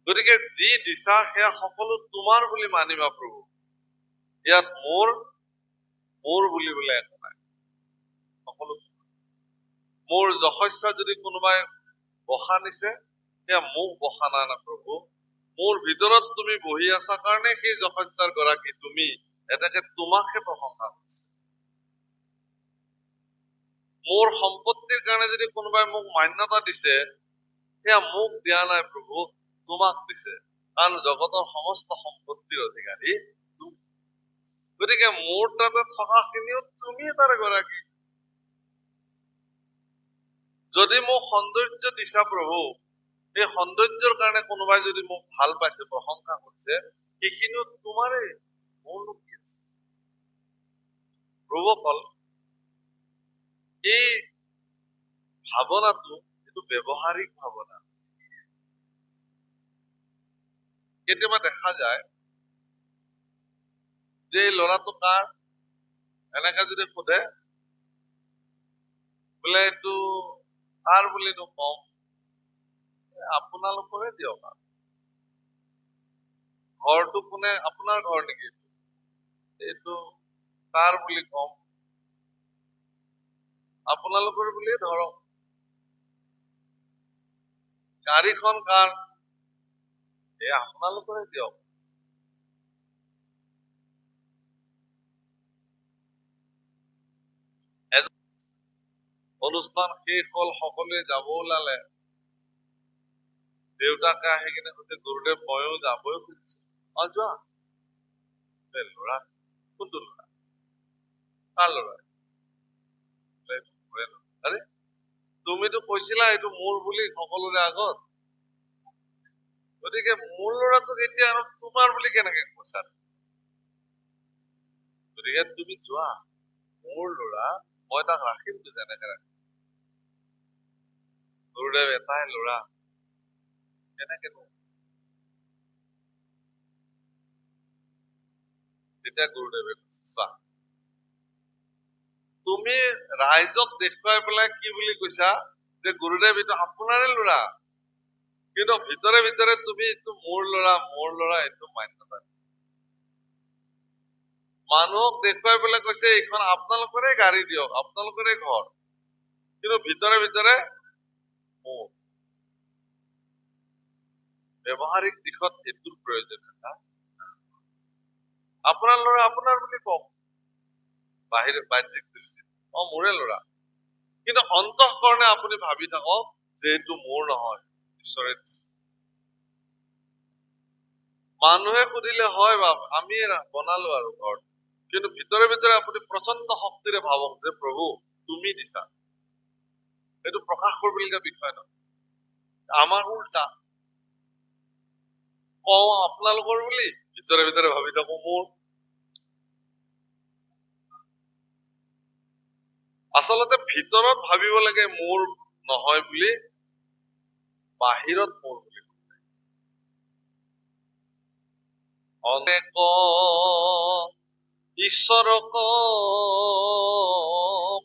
গতিকে যি দিছা সেয়া সকলো তোমাৰ বুলি মানিবা প্ৰভু। ইয়াত মোৰ বুলিবলৈ একো নাই, সকলো মোৰ যশস্যা যদি কোনোবাই বসা নিছে, সেয়া মোক বসা নাই না প্ৰভু। মোৰ ভিতৰত তুমি বহি আছা কাৰণে সেই যশস্যাৰ গৰাকী তুমি, এনেকে তোমাকহে প্ৰশংসা কৰিছে। মোৰ সম্পত্তিৰ কাৰণে যদি কোনোবাই মোক মান্যতা দিছে, সেয়া মোক দিয়া নাই প্ৰভু, তোমাক দিছে, কাৰণ জগতৰ সমস্ত সম্পত্তিৰ অধিকাৰী তুমি। গতিকে মোৰ তাতে থকাখিনিও তুমি তাৰ এগৰাকী। যদি মোক সৌন্দৰ্য দিছা প্ৰভু, এই সৌন্দৰ্যৰ কাৰণে কোনোবাই যদি মোক ভাল পাইছে, প্ৰশংসা কৰিছে, সেইখিনিও তোমাৰেই, মোৰনো কি আছে? প্ৰভুসকল, এই ভাৱনাটো এইটো ব্যৱহাৰিক ভাৱনা। কেতিয়াবা দেখা যায় যে এই ল'ৰাটো কাৰ, এনেকে যদি সোধে, বোলে এইটো কাৰ বুলিনো কম, আপোনালোকৰে দিয়ক। ঘৰটো কোনে, আপোনাৰ ঘৰ নেকি? এইটো কাৰ বুলি কম, আপোনালোকৰ বুলিয়ে ধৰক। গাড়ীখন কাৰ, এই আপোনালোকৰে দিয়ক। অনুষ্ঠান শেষ হল, সকলোৱে যাব ওলালে, দেউতাকে আহি কিনে কৈছে, গুৰুদেৱ ময়ো যাবই খুজিছো। যোৱা। ল'ৰা, কোনটো ল'ৰা, কাৰ ল'ৰা? আৰে তুমিতো কৈছিলা এইটো মোৰ বুলি সকলোৰে আগত, গতিকে মোৰ ল'ৰাটোক এতিয়া আৰু তোমাৰ বুলি কেনেকে কৈছা? গতিকে তুমি যোৱা, মোৰ ল'ৰা, মই তাক ৰাখিম যেনেকে ৰাখিম। গুৰুদেৱ এটাই ল'ৰা, কেনেকে তেতিয়া গুৰুদেৱে কৈছে, চোৱা, তুমি ৰাইজক দেখুৱাই পেলাই কি বুলি কৈছা যে গুৰুদেৱ এইটো আপোনাৰে ল'ৰা, কিন্তু ভিতৰে ভিতৰে তুমি এইটো মোৰ ল'ৰা এইটো মান্যতা। মানুহক দেখুৱাই পেলাই কৈছে এইখন আপোনালোকৰে গাড়ী দিয়ক, আপোনালোকৰে ঘৰ, কিন্তু ভিতৰে ভিতৰে মোৰ। ব্যৱহাৰিক দিশত এইটোৰ প্ৰয়োজনীয়তা। আপোনাৰ ল'ৰা আপোনাৰ বুলি কওক, বাহিৰে বাহ্যিক দৃষ্টি মোৰে ল'ৰা, কিন্তু অন্তঃকৰণে আপুনি ভাবি থাকক যে এইটো মোৰ নহয়, ঈশ্বৰে দিছে। মানুহে সুধিলে হয় বাপ, আমি বনালো আৰু ঘৰ, কিন্তু ভিতৰে ভিতৰে আপুনি প্ৰচণ্ড শক্তিৰে ভাবক যে প্ৰভু তুমি দিছা। এইটো প্ৰকাশ কৰিবলগীয়া বিষয় নহয়। আমাৰ উল্টা, কওঁ আপোনালোকৰ বুলি, ভিতৰে ভিতৰে ভাবি থাকো মোৰ। আচলতে ভিতৰত ভাবিব লাগে মোৰ নহয় বুলি, বাহিৰত মোৰ বুলি। অনেক ঈশ্বৰক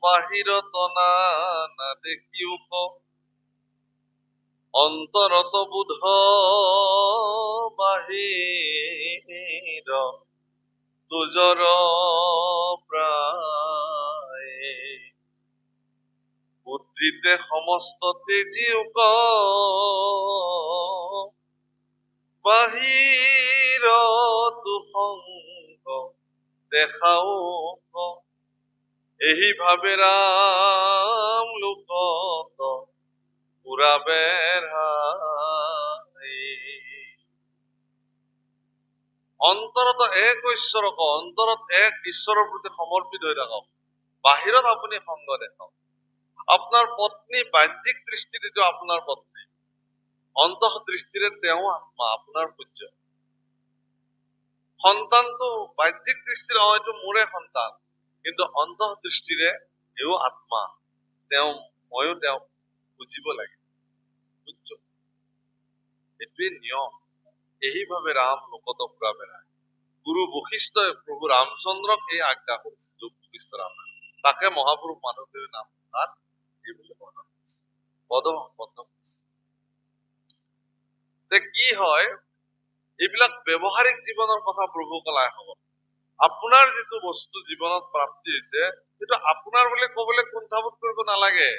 বাহিৰত দেখিও অন্তৰত বোধ বাহিৰ তুজৰ প্ৰায়, বুদ্ধিতে সমস্ত তেজিওক বাহিৰতো সংগ দেখাও, এই ভাবে ৰাম লোকত পুৰা বেড়াই। অন্তৰত এক ঈশ্বৰক, অন্তৰত এক ঈশ্বৰৰ প্ৰতি সমৰ্পিত হৈ থাকক, বাহিৰত আপুনি সংগ দেখাওক। আপোনাৰ পত্নী বাহ্যিক দৃষ্টিত এইটো আপোনাৰ পত্নী, অন্তঃ দৃষ্টিৰে তেওঁ আত্মা, আপোনাৰ পূজ্য সন্তানটো বাহ্যিক দৃষ্টিৰে এইটো মোৰে সন্তান, কিন্তু অন্তঃ দৃষ্টিৰে এও আত্মা, তেওঁ ময়ো তেওঁক বুজিব লাগে। এইটোৱে নিয়ম। এইভাবে ৰাম লোকত পুৰা বেড়ায়। গুৰু বশিষ্ঠই প্ৰভু ৰামচন্দ্ৰক এই আজ্ঞা কৰিছে, যোগ বশিষ্ঠ ৰাম, তাকে মহাপুৰুষ মাধৱদেৱে নাম তাত এই বুলি বৰ্ণনা কৰিছে, পদসম্পন্ন কৰিছে। কি হয়, এইবিলাক ব্যৱহাৰিক জীৱনৰ কথা প্ৰভু কলাই হব। আপোনাৰ যিটো বস্তু জীৱনত প্ৰাপ্তি হৈছে, সেইটো আপোনাৰ বুলি কবলৈ কুণ্ঠাবোধ কৰিব নালাগে,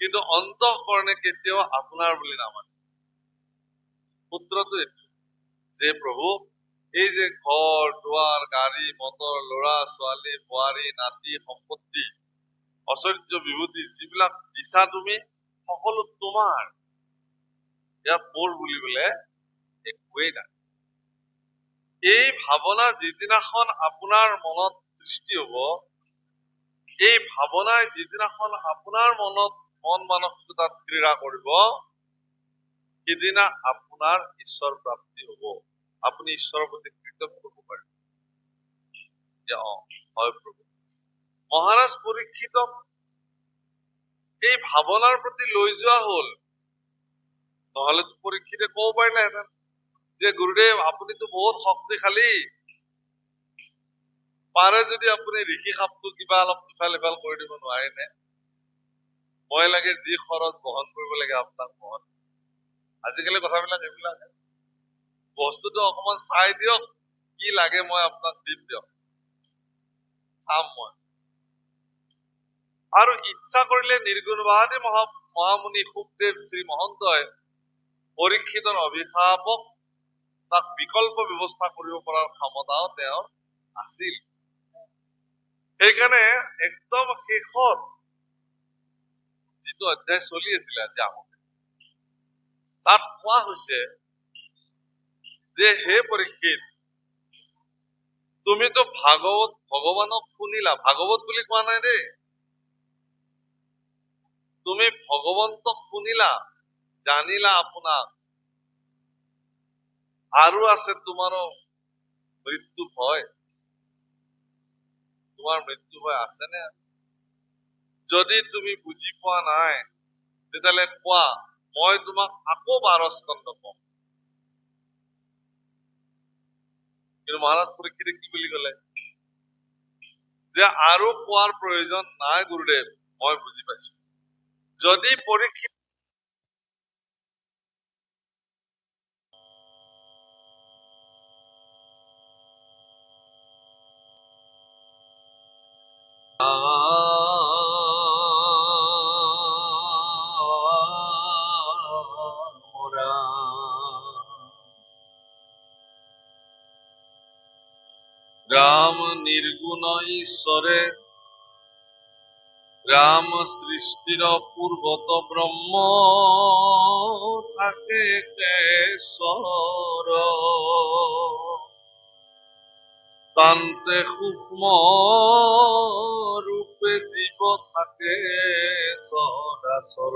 কিন্তু অন্তঃকৰণে কেতিয়াও আপোনাৰ বুলি নামানে। সূত্ৰটো এইটো যে প্ৰভু এই যে ঘৰ দুৱাৰ গাড়ী মটৰ ল'ৰা ছোৱালী বোৱাৰী নাতি সম্পত্তি ঐশ্বৰ্য বিভূতি যিবিলাক দিছা তুমি, সকলো তোমাৰ। ইয়াত মোৰ বুলিবলে একোৱেই নাই। এই ভাৱনা যিদিনাখন আপোনাৰ মনত সৃষ্টি হ'ব, এই ভাৱনাই যিদিনাখন আপোনাৰ মনত মন মানসিকতাত ক্ৰীড়া কৰিব, সিদিনা আপোনাৰ ঈশ্বৰ প্ৰাপ্তি হ'ব। আপুনি ঈশ্বৰৰ প্ৰতি কৃতজ্ঞ হ'ব পাৰিব যে হয় প্ৰভু। মহাৰাজ পৰীক্ষিতক এই ভাৱনাৰ প্ৰতি লৈ যোৱা হ'ল, নহলে পৰীক্ষিতে ক'ব পাৰিলেহেঁতেন যে গুৰুদেৱ আপুনিতো বহুত শক্তিশালী, পাৰে যদি আপুনি ঋষি সাপটো কিবা অলপ ইফাল সিফাল কৰি দিব নোৱাৰেনে? মই লাগে যি খৰচ বহন কৰিব লাগে আপোনাক বহন। আজিকালি কথাবিলাক এইবিলাক, বস্তুটো অকমান চাই দিয়ক, কি লাগে মই আপোনাক দিম দিয়ক, চাম মই। আৰু ইচ্ছা কৰিলে নিৰ্গুণবাদী মহামুনি সুখদেৱ শ্ৰী মহন্তই পৰীক্ষিতৰ অভিশাপক তাক বিকল্প ব্যৱস্থা কৰিব পৰাৰ ক্ষমতাও তেওঁৰ আছিল। সেইকাৰণে একদম শেষত যিটো অধ্যায় চলি আছিলে আজি আহোঁতে, তাত কোৱা হৈছে যে হে পৰীক্ষিত, তুমিতো ভগৱানক শুনিলা, ভাগৱত বুলি কোৱা নাই দেই, তুমি ভগৱন্তক শুনিলা, জানিলা আপোনাক, আৰু আছে তোমাৰো মৃত্যু ভয়। তোমাৰ মৃত্যু ভয় আছে নে? যদি তুমি বুজি পোৱা নাই তেতিয়াহ'লে কোৱা, মই তোমাক আকৌ 12 স্কন্ধ কম। কিন্তু মহাৰাজ পৰীক্ষিতে কি বুলি কলে যে আৰু কোৱাৰ প্ৰয়োজন নাই গুৰুদেৱ, মই বুজি পাইছো। যদি পৰীক্ষিত রাম নির্গুণ ঈশ্বরে, রাম সৃষ্টির পূর্বত ব্রহ্ম থাকে কেশর, তান্তে সূক্ষ্ম রূপে জীব থাকে সরাসর।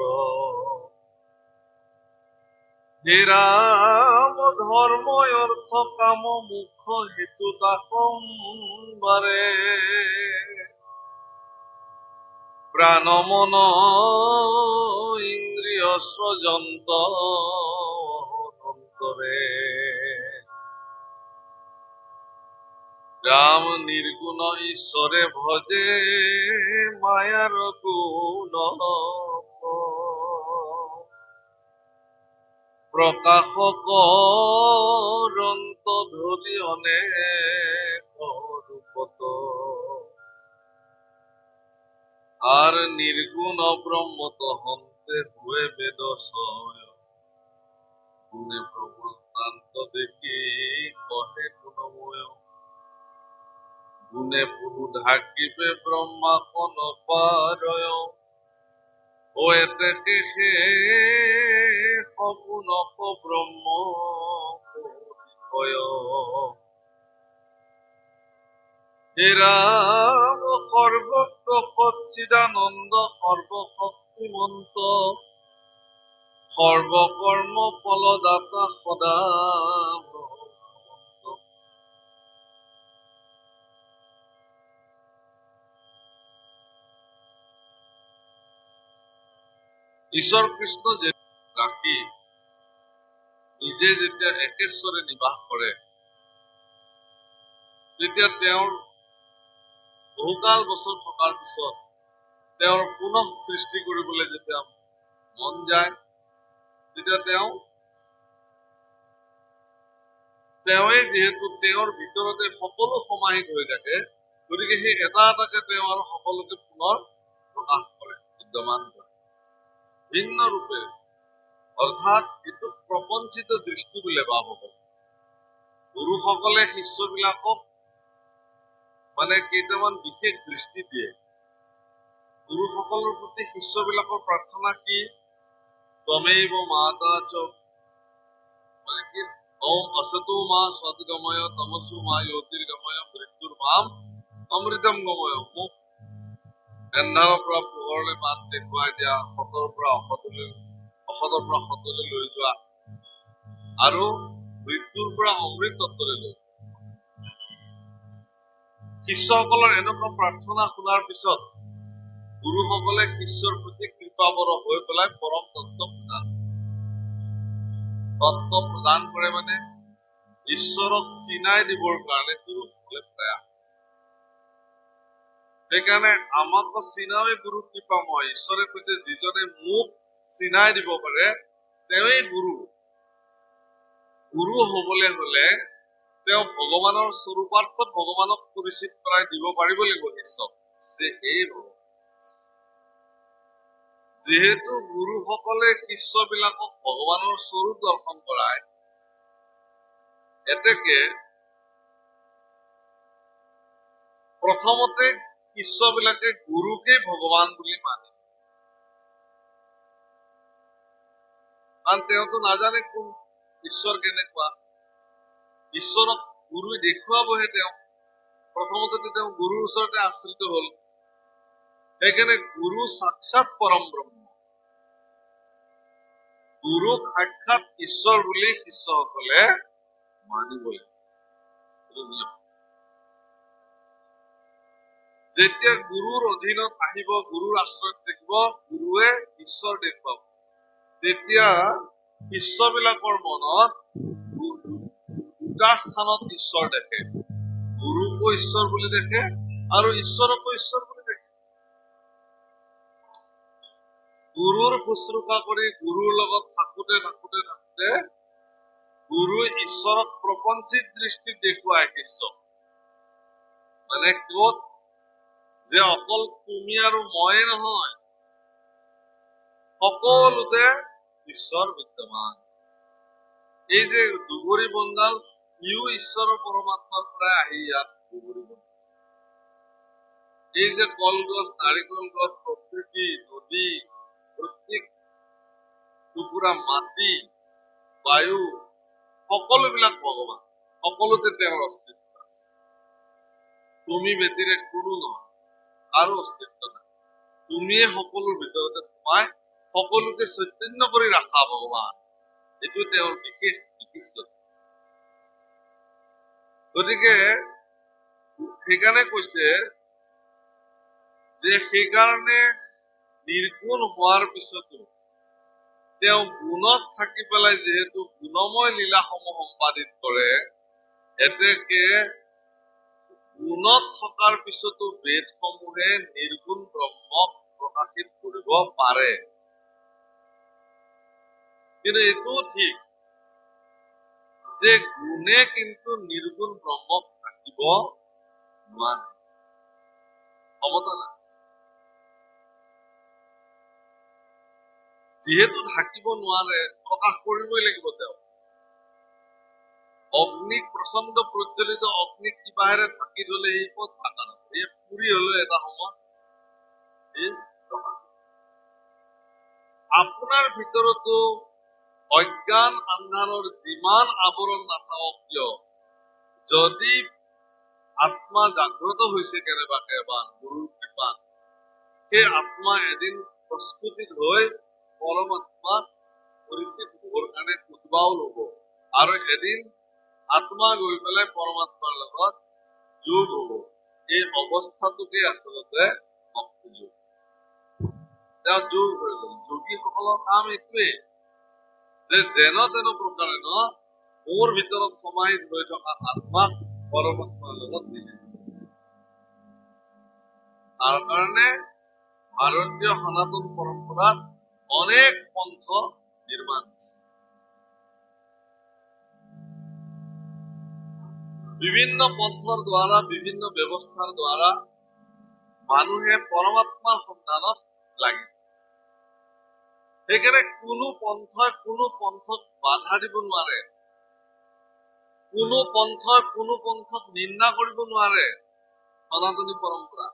হে রাম ধর্ম অর্থ কাম মুখ হেতু তাকম্বারে, প্রাণ মন ইন্দ্রিয় স্বজন্ত অন্তরে। রাম নির্গুণ ঈশ্বরে ভজে মায়ার গুণ, প্রকাশক অনন্ত ধরি অনেক রূপত, আর নির্গুণ ব্রহ্মত হন্তে হুয়ে বেদশয়, গুণে ব্রহ্মান্ত দেখি কহে গুণময়, গুণে পুরু ঢাকিবে ব্রহ্মা কোন পারয়, ও এতে সে সগুণক ব্রহ্ম পরিচয়। হে রাম সর্বজ্ঞ সচ্চিদানন্দ সর্বশক্তিমন্ত, সর্বকর্ম ফলদাতা সদা ভগবন্ত। ঈশ্বৰ কৃষ্ণ যে ৰাখি নিজে যেতিয়া একেশ্বৰে নিবাস কৰে, তেতিয়া তেওঁৰ বহুকাল বছৰ থকাৰ পিছত তেওঁৰ পুনঃ সৃষ্টি কৰিবলৈ যেতিয়া মন যায়, তেতিয়া তেওঁৱে যিহেতু তেওঁৰ ভিতৰতে সকলো সমাহিত হৈ থাকে, গতিকে সেই এটা এটাকে তেওঁ আৰু সকলোকে পুনৰ প্ৰকাশ কৰে, বিদ্যমান কৰে ভিন্ন ৰূপে। অৰ্থাৎ এইটো প্ৰপঞ্চিত দৃষ্টি বুলি ভাৱ হ'ব। গুৰুসকলে শিষ্যবিলাকক মানে কেইটামান বিশেষ দৃষ্টি দিয়ে। গুৰুসকলৰ প্ৰতি শিষ্যবিলাকৰ প্ৰাৰ্থনা কি? ত্বমেব মাতা চ মানে কি ওম অসতো মা সদ্গময় তমসু মা জ্যোতির্গময় মৃত্যুর্মাম অমৃতম গময়। মোক এন্ধাৰৰ পৰা পোহৰলৈ বাট দেখুৱাই দিয়া, সতৰ পৰা সতলৈ লৈ যোৱা আৰু মৃত্যুৰ পৰা অমৃত তত্ত্বলৈ লৈ। শিষ্যসকলৰ এনেকুৱা প্ৰাৰ্থনা শুনাৰ পিছত গুৰুসকলে শিষ্যৰ প্ৰতি কৃপাবৰ হৈ পেলাই পৰম তত্ত্ব প্ৰদান কৰে। মানে ঈশ্বৰক চিনাই দিবৰ কাৰণে গুৰুসকলে প্ৰয়াস। সেইকাৰণে আমাকো চিনাৱে গুৰু কৃপাময়। ঈশ্বৰে কৈছে যিজনে মোক চিনাই দিব পাৰে তেওঁৱেই গুৰু। গুৰু হবলৈ হলে তেওঁ ভগৱানৰ স্বৰূপাৰ্থত ভগৱানক পৰিচিত কৰাই দিব পাৰিব লাগিব শিষ্যক যে এই ভগৱান। যিহেতু গুৰুসকলে শিষ্যবিলাকক ভগৱানৰ স্বৰূপ দৰ্শন কৰায়, এতেকে প্ৰথমতে শিষ্যবিলাকে গুৰুকে ভগৱান বুলি মানে। কাৰণ তেওঁতো নাজানে কোন ঈশ্বৰ কেনেকুৱা। ঈশ্বৰক গুৰুৱে দেখুৱাবহে তেওঁ। প্ৰথমতে তেওঁ গুৰুৰ ওচৰতে আশ্ৰিত হল। সেইকাৰণে গুৰু সাক্ষাৎ পৰম ব্ৰহ্ম, গুৰুক সাক্ষাৎ ঈশ্বৰ বুলি শিষ্যসকলে মানিব লাগিব। যেতিয়া গুৰুৰ অধীনত আহিব, গুৰুৰ আশ্ৰয়ত থাকিব, গুৰুৱে ঈশ্বৰ দেখুৱাব। তেতিয়া শিষ্যবিলাকৰ মনত দুটা স্থানত ঈশ্বৰ দেখে। গুৰুকো ঈশ্বৰ বুলি দেখে আৰু ঈশ্বৰকো ঈশ্বৰ বুলি দেখে। গুৰুৰ শুশ্ৰূষা কৰি গুৰুৰ লগত থাকোতে গুৰুৱে ঈশ্বৰক প্ৰপঞ্চিত দৃষ্টিত দেখুৱায় শিষ্যক। মানে ক'ত যে অকল তুমি আৰু ময়ে নহয়, সকলোতে ঈশ্বৰ বিদ্যমান। এই যে দুবৰি বনডাল, ইও ঈশ্বৰৰ পৰমাত্মাৰ পৰা আহি ইয়াত দুবৰি বনডাল। এই যে কলগছ, নাৰিকল গছ, প্ৰকৃতি, নদী, প্ৰত্যেক টুকুৰা মাটি, বায়ু, সকলোবিলাক ভগৱান। সকলোতে তেওঁৰ অস্তিত্ব আছে। তুমি ব্যতিৰে কোনো নহয়, কাৰো অস্তিত্ব নাই। তুমিয়ে সকলোৰ ভিতৰতে সোমাই সকলোকে চৈতন্য কৰি ৰাখা ভগৱান। এইটো তেওঁৰ বিশেষ বিশিষ্টতা। গতিকে সেইকাৰণে কৈছে যে সেইকাৰণে নিৰ্গুণ হোৱাৰ পিছতো তেওঁ গুণত থাকি পেলাই যিহেতু গুণময় লীলাসমূহ সম্পাদিত কৰে, এতেকে গুণত থকাৰ পিছতো বেদসমূহে নিৰ্গুণ ব্ৰহ্মক প্ৰকাশিত কৰিব পাৰে। কিন্তু এইটোও ঠিক যে গুণে কিন্তু নিৰ্গুণ ব্ৰহ্মক থাকিব নোৱাৰে। ক্ষমতা নাই। যিহেতু থাকিব নোৱাৰে, প্ৰকাশ কৰিবই লাগিব তেওঁ। অগ্নিক, প্ৰচণ্ড প্ৰজ্বলিত অগ্নিক কিবাহেৰে ঢাকি থলে এই ক'ত ঢাকা নাপায়। এই পুৰি হলেও এটা সময় এই প্ৰকাশ। আপোনাৰ ভিতৰতো অজ্ঞান আন্ধাৰৰ যিমান আৱৰণ নাথাকক কিয়, যদি আত্মা জাগ্ৰত হৈছে কেনেবাকে বা গুৰুৰ কৃপাত, সেই আত্মা এদিন প্ৰস্ফুটিত হৈ পৰমাত্মাক পৰিচিত হবৰ কাৰণে উদ্ভাৱ লব আৰু এদিন আত্মা গৈ পেলাই পৰমাত্মাৰ লগত যোগ হব। এই অৱস্থাটোকে আচলতে ভক্তি যোগ। তেওঁ যোগ হৈ গল। যোগীসকলৰ কাম এইটোৱেই যে যেন তেন প্ৰকাৰে মোৰ ভিতৰত সমাহিত হৈ থকা আত্মাক পৰমাত্মাৰ লগত মিলিত। তাৰ কাৰণে ভাৰতীয় সনাতন পৰম্পৰাত অনেক পন্থ নিৰ্মাণ হৈছে। বিভিন্ন পন্থৰ দ্বাৰা, বিভিন্ন ব্যৱস্থাৰ দ্বাৰা মানুহে পৰমাত্মাৰ সন্ধানত লাগে। সেইকাৰণে কোনো পন্থক বাধা দিব নোৱাৰে, কোনো পন্থক নিন্দা কৰিব নোৱাৰে। সনাতনী পৰম্পৰা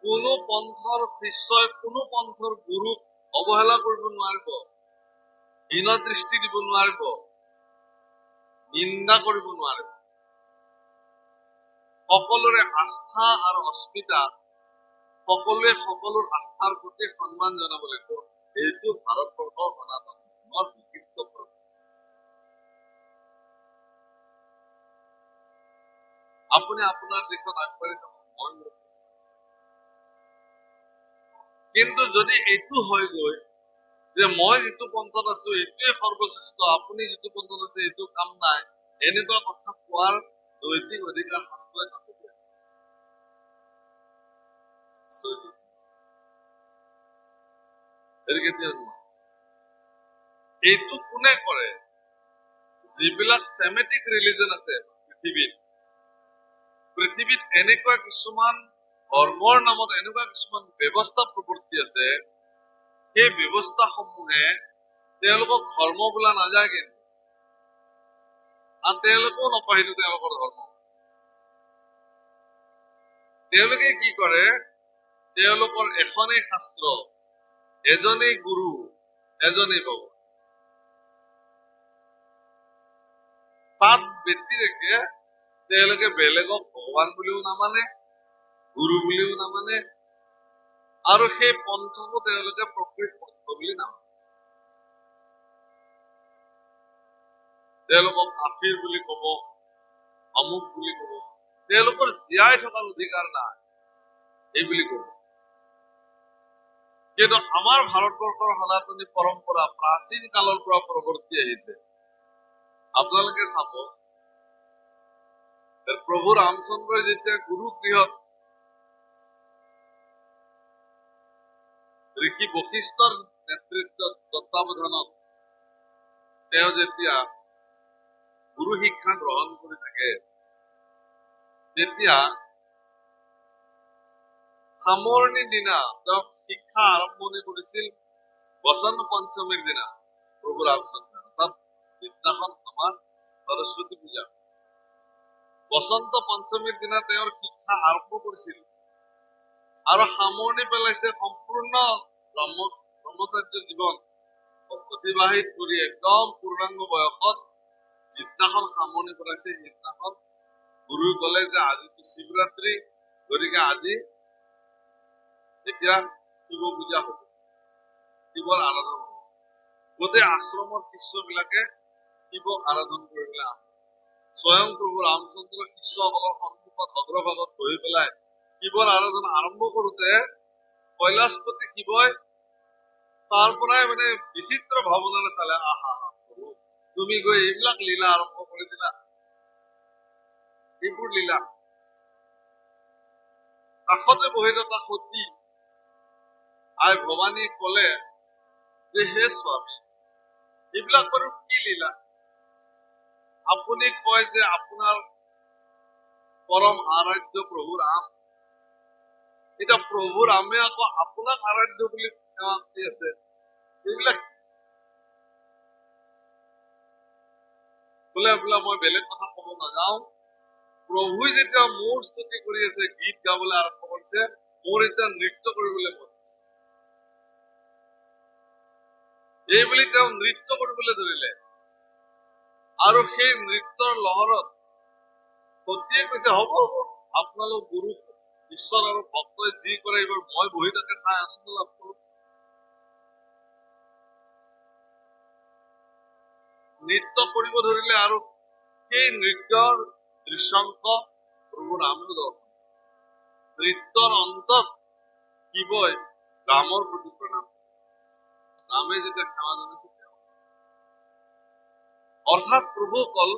কোনো পন্থৰ শিষ্যই কোনো পন্থৰ গুৰুক অৱহেলা কৰিব নোৱাৰিব। হীন দৃষ্টি দিব নোৱাৰিব, নিন্দা কৰিব নোৱাৰিব। সকলোৰে আস্থা আৰু অস্মিতা, সকলোৱে সকলোৰ আস্থাৰ প্ৰতি সন্মান জনাব লাগিব। এইটো ভাৰতবৰ্ষৰ সনাতন ধৰ্মৰ বিশিষ্ট প্ৰতীক। আপুনি আপোনাৰ দেশত আগবাঢ়ি থাকক, মই মোৰ। কিন্তু যদি এইটো হৈ গৈ যে মই যিটো পন্থত আছো এইটোৱে সৰ্বশ্ৰেষ্ঠ, আপুনি যিটো পন্থত আছে এইটো কাম নাই, এনেকুৱা কথা কোৱাৰ নৈতিক অধিকাৰ শাস্ত্ৰই নাথাকে। এইটো কোনে কৰে? যিবিলাক চেমেটিক ৰিলিজন আছে পৃথিৱীত এনেকুৱা কিছুমান ধৰ্মৰ নামত এনেকুৱা কিছুমান ব্যৱস্থা প্ৰবৰ্তি আছে, সেই ব্যৱস্থা সমূহে তেওঁলোকক ধৰ্ম বোলা নাযায়, কিন্তু আৰু তেওঁলোকেও নকয় সেইটো তেওঁলোকৰ ধৰ্ম। তেওঁলোকে কি কৰে? তেওঁলোকৰ এখনেই শাস্ত্ৰ, এজনেই গুৰু, এজনেই ভগৱান। তাত ব্যতিৰেকে তেওঁলোকে বেলেগক ভগৱান বুলিও নামানে, গুৰু বুলিও নামানে, আৰু সেই পন্থকো তেওঁলোকে প্ৰকৃত পন্থ বুলি নামানে। তেওঁলোকক কাফিৰ বুলি কব, অমুক বুলি কব, তেওঁলোকৰ জীয়াই থকাৰ অধিকাৰ নাই এই বুলি কব। কিন্তু আমাৰ ভাৰতবৰ্ষৰ সনাতনী পৰম্পৰা প্ৰাচীন কালৰ পৰা প্ৰৱৰ্তি আহিছে। আপোনালোকে চাব, প্ৰভু ৰামচন্দ্ৰই যেতিয়া গুৰু গৃহত ঋষি বশিষ্ঠৰ নেতৃত্বত তত্বাৱধানত তেওঁ যেতিয়া গুৰু শিক্ষা গ্ৰহণ কৰি থাকে, তেতিয়া সামৰণিৰ দিনা তেওঁ শিক্ষা আৰম্ভণি কৰিছিল বসন্ত পঞ্চমীৰ দিনা প্ৰভু ৰামচন্দ্ৰ। অৰ্থাৎ সিদিনাখন আমাৰ সৰস্বতী পূজা। বসন্ত পঞ্চমীৰ দিনা তেওঁৰ শিক্ষা আৰম্ভ কৰিছিল আৰু সামৰণি পেলাইছে সম্পূৰ্ণ ব্ৰহ্মচাৰ্য জীৱন অতিবাহিত কৰি একদম পূৰ্ণাংগ বয়সত যিদিনাখন সামৰণি পেলাইছে, সেইদিনাখন গুৰুৱে কলে যে আজিতো শিৱৰাত্ৰি, গতিকে আজি এতিয়া শিৱ পূজা হব, শিৱৰ আৰাধনা হব। গোটেই আশ্ৰমৰ শিষ্যবিলাকে শিৱক আৰাধন কৰিবলৈ আৰম্ভ। স্বয়ং প্ৰভু ৰামচন্দ্ৰ শিষ্যসকলৰ সন্মুখত অগ্ৰভাগত বহি পেলাই শিৱৰ আৰাধনা আৰম্ভ কৰোতে কৈলাশপতি শিৱই তাৰ পৰাই মানে বিচিত্ৰ ভাৱনাৰে চালে, আহা তুমি গৈ এইবিলাক লীলা আৰম্ভ কৰি দিলা, এইবোৰ লীলা। কাষতে বহি থকা সতী আই ভৱানী কলে যে হে স্বামী, এইবিলাক বাৰু কি লীলা? আপুনি কয় যে আপোনাৰ পৰম আৰাধ্য প্ৰভু ৰাম, এতিয়া প্ৰভু ৰামে আকৌ আপোনাক আৰাধ্য বুলি সেৱা কৰি আছে, এইবিলাক বোলে বোলে মই বেলেগ কথা কব নাযাও, প্ৰভুই যেতিয়া মোৰ স্তুতি কৰি আছে, গীত গাবলৈ আৰম্ভ কৰিছে, মোৰ এতিয়া নৃত্য কৰিবলৈ মন আছে। এই বুলি তেওঁ নৃত্য কৰিবলৈ ধৰিলে আৰু সেই নৃত্যৰ লহৰত সতীয়ে কৈছে, হ'ব আপোনালোক গুৰু ঈশ্বৰ আৰু ভক্তই যি কৰে এইবাৰ মই বহি তাকে চাই আনন্দ লাভ কৰো। নৃত্য কৰিব ধৰিলে আৰু সেই নৃত্যৰ দৃশ্যাংশ প্ৰভু ৰামে দৰ্শন। নৃত্যৰ অন্তত শিৱই ৰামৰ প্ৰতি প্ৰণাম, ৰামে যেতিয়া সেৱা জনাইছে, অৰ্থাৎ প্ৰভুসকল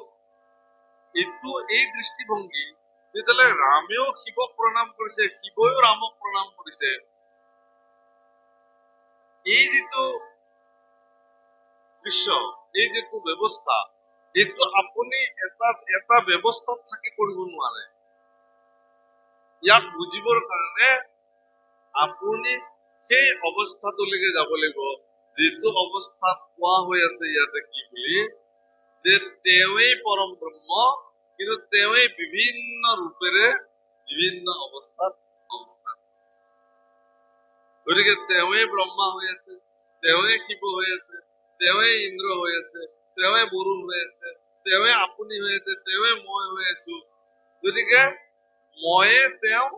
এইটো এই দৃষ্টিভংগী, যেতিয়ালৈ ৰামেও শিৱক প্ৰণাম কৰিছে, শিৱইও ৰামক প্ৰণাম কৰিছে, এই যিটো দৃশ্য, এই যিটো ব্যৱস্থা, এইটো আপুনি এটা ব্যৱস্থাত থাকি কৰিব নোৱাৰে। ইয়াক বুজিবৰ কাৰণে আপুনি সেই অৱস্থাটোলৈকে যাব লাগিব, যিটো অৱস্থাত কোৱা হৈ আছে ইয়াতে কি বুলি, যে তেওঁৱেই পৰম ব্ৰহ্ম, কিন্তু তেওঁৱেই বিভিন্ন ৰূপেৰে বিভিন্ন অৱস্থাত অৱস্থান। গতিকে তেওঁৱেই ব্ৰহ্মা হৈ আছে, তেওঁৱেই শিৱ হৈ আছে, তেওঁৱে ইন্দ্ৰ হৈ আছে, তেওঁৱে বৰুণ হৈ আছে, তেওঁৱে আপুনি হৈ আছে, তেওঁৱে মই হৈ আছো। গতিকে ময়ে তেওঁ,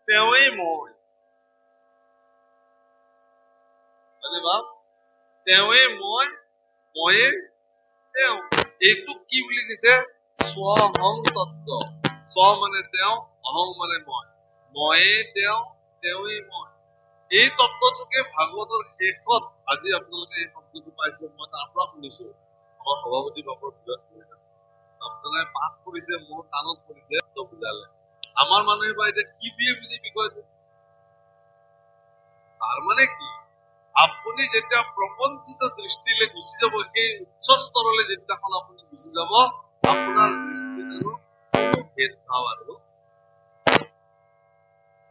তেওঁৱেই মই। তেওঁৱে মই, ময়ে তেওঁ। এইটোক কি বুলি কৈছে? স্বহং তত্ত্ব। স্ব মানে তেওঁ, অহং মানে মই। ময়ে তেওঁ, তেওঁৱেই মই। এই তত্ত্বটোকে ভাগৱতৰ শেষত আজি আপোনালোকে এই শব্দটো পাইছে, মই তাৰ পৰা শুনিছো। আমাৰ সভাপতি বাবৰ বিৰাট আপোনালোকে পাঠ কৰিছে, মোৰ কাণত পৰিছে, বুজালে। আমাৰ মানুহে বা এতিয়া কি বুলি বুজি বিষয়টো? তাৰ মানে কি? আপুনি যেতিয়া প্ৰপঞ্চিত দৃষ্টিলৈ গুচি যাব, সেই উচ্চ স্তৰলৈ যেতিয়াখন আপুনি গুচি যাব, আপোনাৰ দৃষ্টিত কোনো ভেদভাৱ আৰু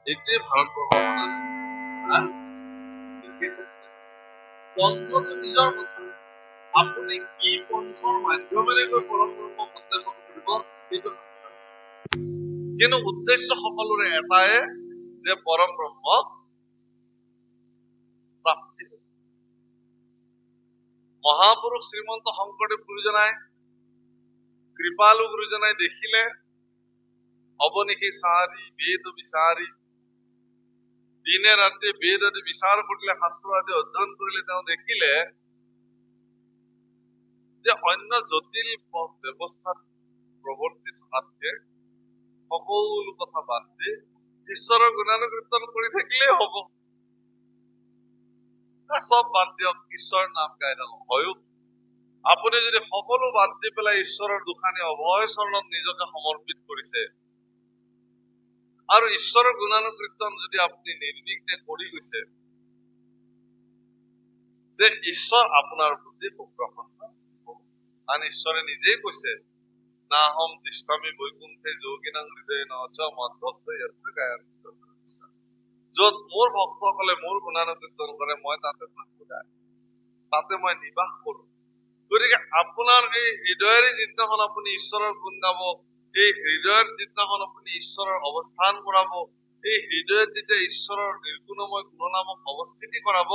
এইটোৱে ভাৰতবৰ্ষৰ পন্থটো নিজৰ কথা। আপুনি কি পন্থৰ মাধ্যমেৰে গৈ পৰম ব্ৰহ্মক অন্বেষণ কৰিব, সেইটো কিন্তু উদ্দেশ্য সকলোৰে এটাই, যে পৰম ব্ৰহ্মক প্ৰাপ্তি। মহাপুৰুষ শ্ৰীমন্ত শংকৰদেৱ গুৰুজনাই, কৃপালু গুৰুজনাই দেখিলে অৱনিশি চাৰি বেদ বিচাৰি, দিনে ৰাতি বেদ আদি বিচাৰ কৰিলে, শাস্ত্ৰ আদি অধ্যয়ন কৰিলে, তেওঁ দেখিলে যে অন্য জটিল ব্যৱস্থাত প্ৰৱৰ্তি থকাতকে সকলো কথা বাদ দি ঈশ্বৰৰ গুণানুকীৰ্তন কৰি থাকিলেই হব। চব বাদ দিয়ক, ঈশ্বৰৰ নাম গাই থাকক। হয়ো আপুনি যদি সকলো বাদ দি পেলাই ঈশ্বৰৰ দুখানি অভয় চৰণত নিজকে সমৰ্পিত কৰিছে, আৰু ঈশ্বৰৰ গুণানুকীৰ্তন যদি আপুনি নিৰ্বিঘ্নে কৰি গৈছে, যে ঈশ্বৰ আপোনাৰ প্ৰতি খুব প্ৰসন্ন। কাৰণ ঈশ্বৰে নিজেই কৈছে, নাহম তিষ্ঠামি বৈকুণ্ঠে যোগিনাং হৃদয়ে নচ মদ্ভক্ত য়ত্ৰ গায়ন্তি। যত মোৰ ভক্তসকলে মোৰ গুণানুকীৰ্তন কৰে, মই তাতে থাকো, তাতে মই নিবাস কৰো। গতিকে আপোনাৰ এই হৃদয়েৰে যিদিনাখন আপুনি ঈশ্বৰৰ গুণ গাব, এই হৃদয়ৰ যিদিনাখন আপুনি ঈশ্বৰৰ অৱস্থান কৰাব, এই হৃদয়ত যেতিয়া ঈশ্বৰৰ নিৰ্গুণময় গুণনামক অৱস্থিতি কৰাব,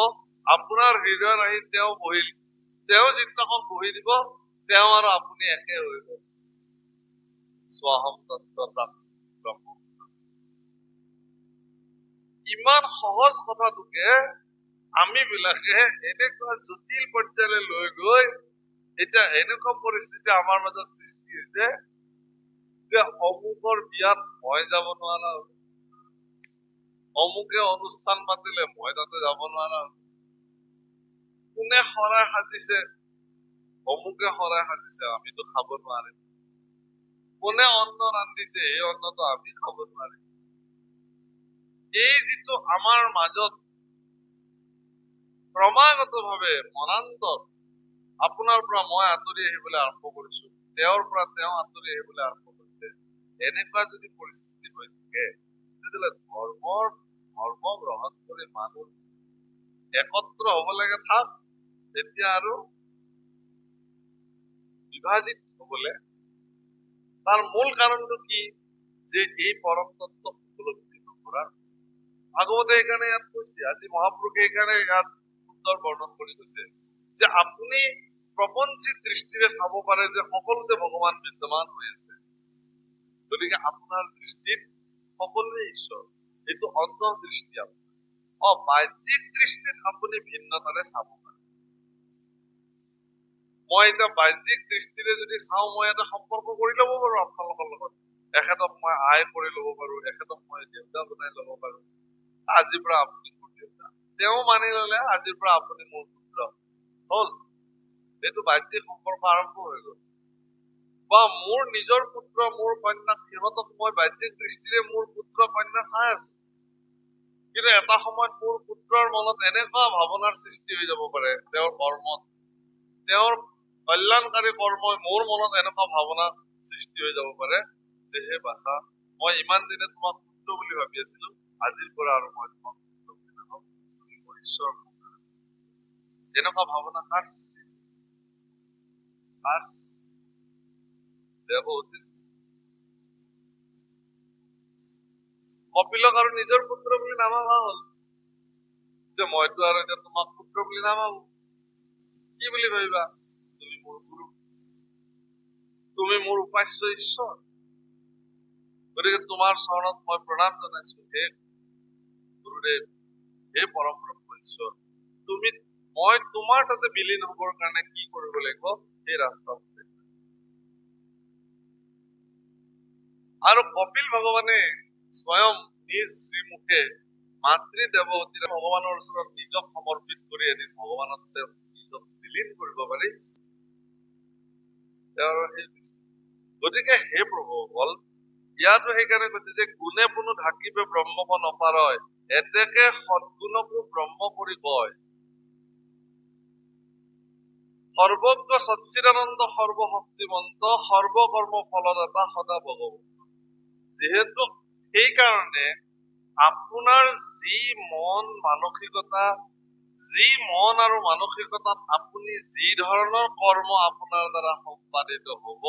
আপোনাৰ হৃদয়ত আহি তেওঁ বহিল। তেওঁ যিদিনাখন বহি দিব, তেওঁ আৰু আপুনি একে হৈ গ'ল। স্বহং তত্ত্ব। ইমান সহজ কথাটোকে আমি বিলাকে এনেকুৱা জটিল পৰ্যায়লৈ লৈ গৈ এতিয়া এনেকুৱা পৰিস্থিতি আমাৰ মাজত সৃষ্টি হৈছে যে অমুকৰ বিয়াত মই যাব নোৱাৰা, অমুকে অনুষ্ঠান পাতিলে মই তাতে যাব নোৱাৰা, কোনে শৰাই সাজিছে, অমুকে শৰাই সাজিছে, আমিতো খাব নোৱাৰিম, কোনে অন্ন ৰান্ধিছে, এই অন্নটো আমি খাব নোৱাৰিম। এই যিটো আমাৰ মাজত ক্ৰমাগত ভাৱে মনান্তৰ, আপোনাৰ পৰা মই আঁতৰি আহিবলৈ আৰম্ভ কৰিছো, তেওঁৰ পৰা তেওঁ আঁতৰি আহিবলৈ আৰম্ভ কৰিছে, এনেকুৱা যদি পৰিস্থিতি হৈ থাকে, তেতিয়াহ'লে ধৰ্ম গ্ৰহণ কৰি মানুহ একত্ৰ হব লাগে থাক, তেতিয়া আৰু বিভাজিত হবলে তাৰ মূল কাৰণটো কি? যে এই পৰম তত্ত্ব উপলব্ধি নকৰাৰ। ভাগৱতে সেইকাৰণে ইয়াত কৈছে, আজি মহাপুৰুষে সেইকাৰণে ইয়াত সুন্দৰ বৰ্ণন কৰি কৈছে যে আপুনি প্ৰপঞ্চিত দৃষ্টিৰে চাব পাৰে যে সকলোতে ভগৱান বিদ্যমান হৈ আছে। গতিকে আপোনাৰ দৃষ্টিত সকলোৱে ঈশ্বৰ, এইটো অন্তৰ্দৃষ্টি। বাহ্যিক দৃষ্টিত আপুনি ভিন্নতাৰে চাব পাৰে। মই এতিয়া বাহ্যিক দৃষ্টিৰে যদি চাওঁ, মই এটা সম্পৰ্ক কৰি ল'ব পাৰো আপোনালোকৰ লগত, এখেতক মই আই কৰি ল'ব পাৰো, এখেতক মই দেউতা বনাই ল'ব পাৰো, আজিৰ পৰা আপুনি মোৰ দেউতা, তেওঁ মানি ললে আজিৰ পৰা আপুনি মোৰ পুত্ৰ হল, এইটো বাহ্যিক সম্পৰ্ক আৰম্ভ হৈ গল। বা মোৰ নিজৰ পুত্ৰ, মোৰ কন্যা, সিহঁতক মই বাহ্যিক দৃষ্টিৰে মোৰ পুত্ৰ কন্যা চাই আছো, কিন্তু এটা সময়ত মোৰ পুত্ৰৰ মনত এনেকুৱা ভাৱনাৰ সৃষ্টি হৈ যাব পাৰে, তেওঁৰ কৰ্মত, তেওঁৰ কল্যাণকাৰী কৰ্মই মোৰ মনত এনেকুৱা ভাৱনা সৃষ্টি হৈ যাব পাৰে যে হে বাছা, মই ইমান দিনে তোমাক পুত্ৰ বুলি ভাবি আছিলো, আজিৰ পৰা আৰু মই তোমাক পুত্ৰ বুলি নাভাবো, মোৰ ঈশ্বৰ। এনেকুৱা ভাৱনা কাৰ সৃষ্টি? কপিলক আৰু নিজৰ পুত্ৰ বুলি নাভাবা হল, যে মইতো আৰু এতিয়া তোমাক পুত্ৰ বুলি নাভাবো। কি বুলি ভাবিবা? তুমি মোৰ গুৰু, তুমি মোৰ উপাস্য ঈশ্বৰ। গতিকে তোমাৰ চৰণত মই প্ৰণাম জনাইছো, হে গুৰুদেৱ, হে পৰম ব্ৰহ্ম ঈশ্বৰ। মই তোমাৰ তাতে বিলীন হবৰ কাৰণে কি কৰিব লাগিব, সেই ৰাস্তা। আৰু কপিল ভগৱানে স্বয়ং নিজ শ্ৰীমুখে মাতৃ দেৱতীৰে ভগৱানৰ ওচৰত নিজক সমৰ্পিত কৰি এদিন ভগৱানত নিজক বিলীন কৰিব পাৰি। গতিকে হে প্ৰভুসকল, ইয়াতো সেইকাৰণে কৈছে যে গুণে পুনু ঢাকিবে ব্ৰহ্মক নপাৰয়, এতেকে সদ্গুণকো ব্ৰহ্ম কৰি কয়। সৰ্বজ্ঞ সচ্চিদানন্দ সৰ্বশক্তিমন্ত সৰ্বকৰ্ম ফলদাতা সদা ভগৱন্ত। যিহেতু সেইকাৰণে আপোনাৰ যি মন আৰু মানসিকতাত আপুনি যি ধৰণৰ কৰ্ম আপোনাৰ দ্বাৰা সম্পাদিত হব,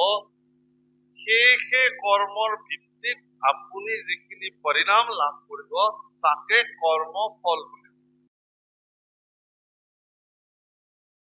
সেই কৰ্মৰ ভিত্তিত আপুনি যিখিনি পৰিণাম লাভ কৰিব, তাকে কৰ্ম ফল বুলি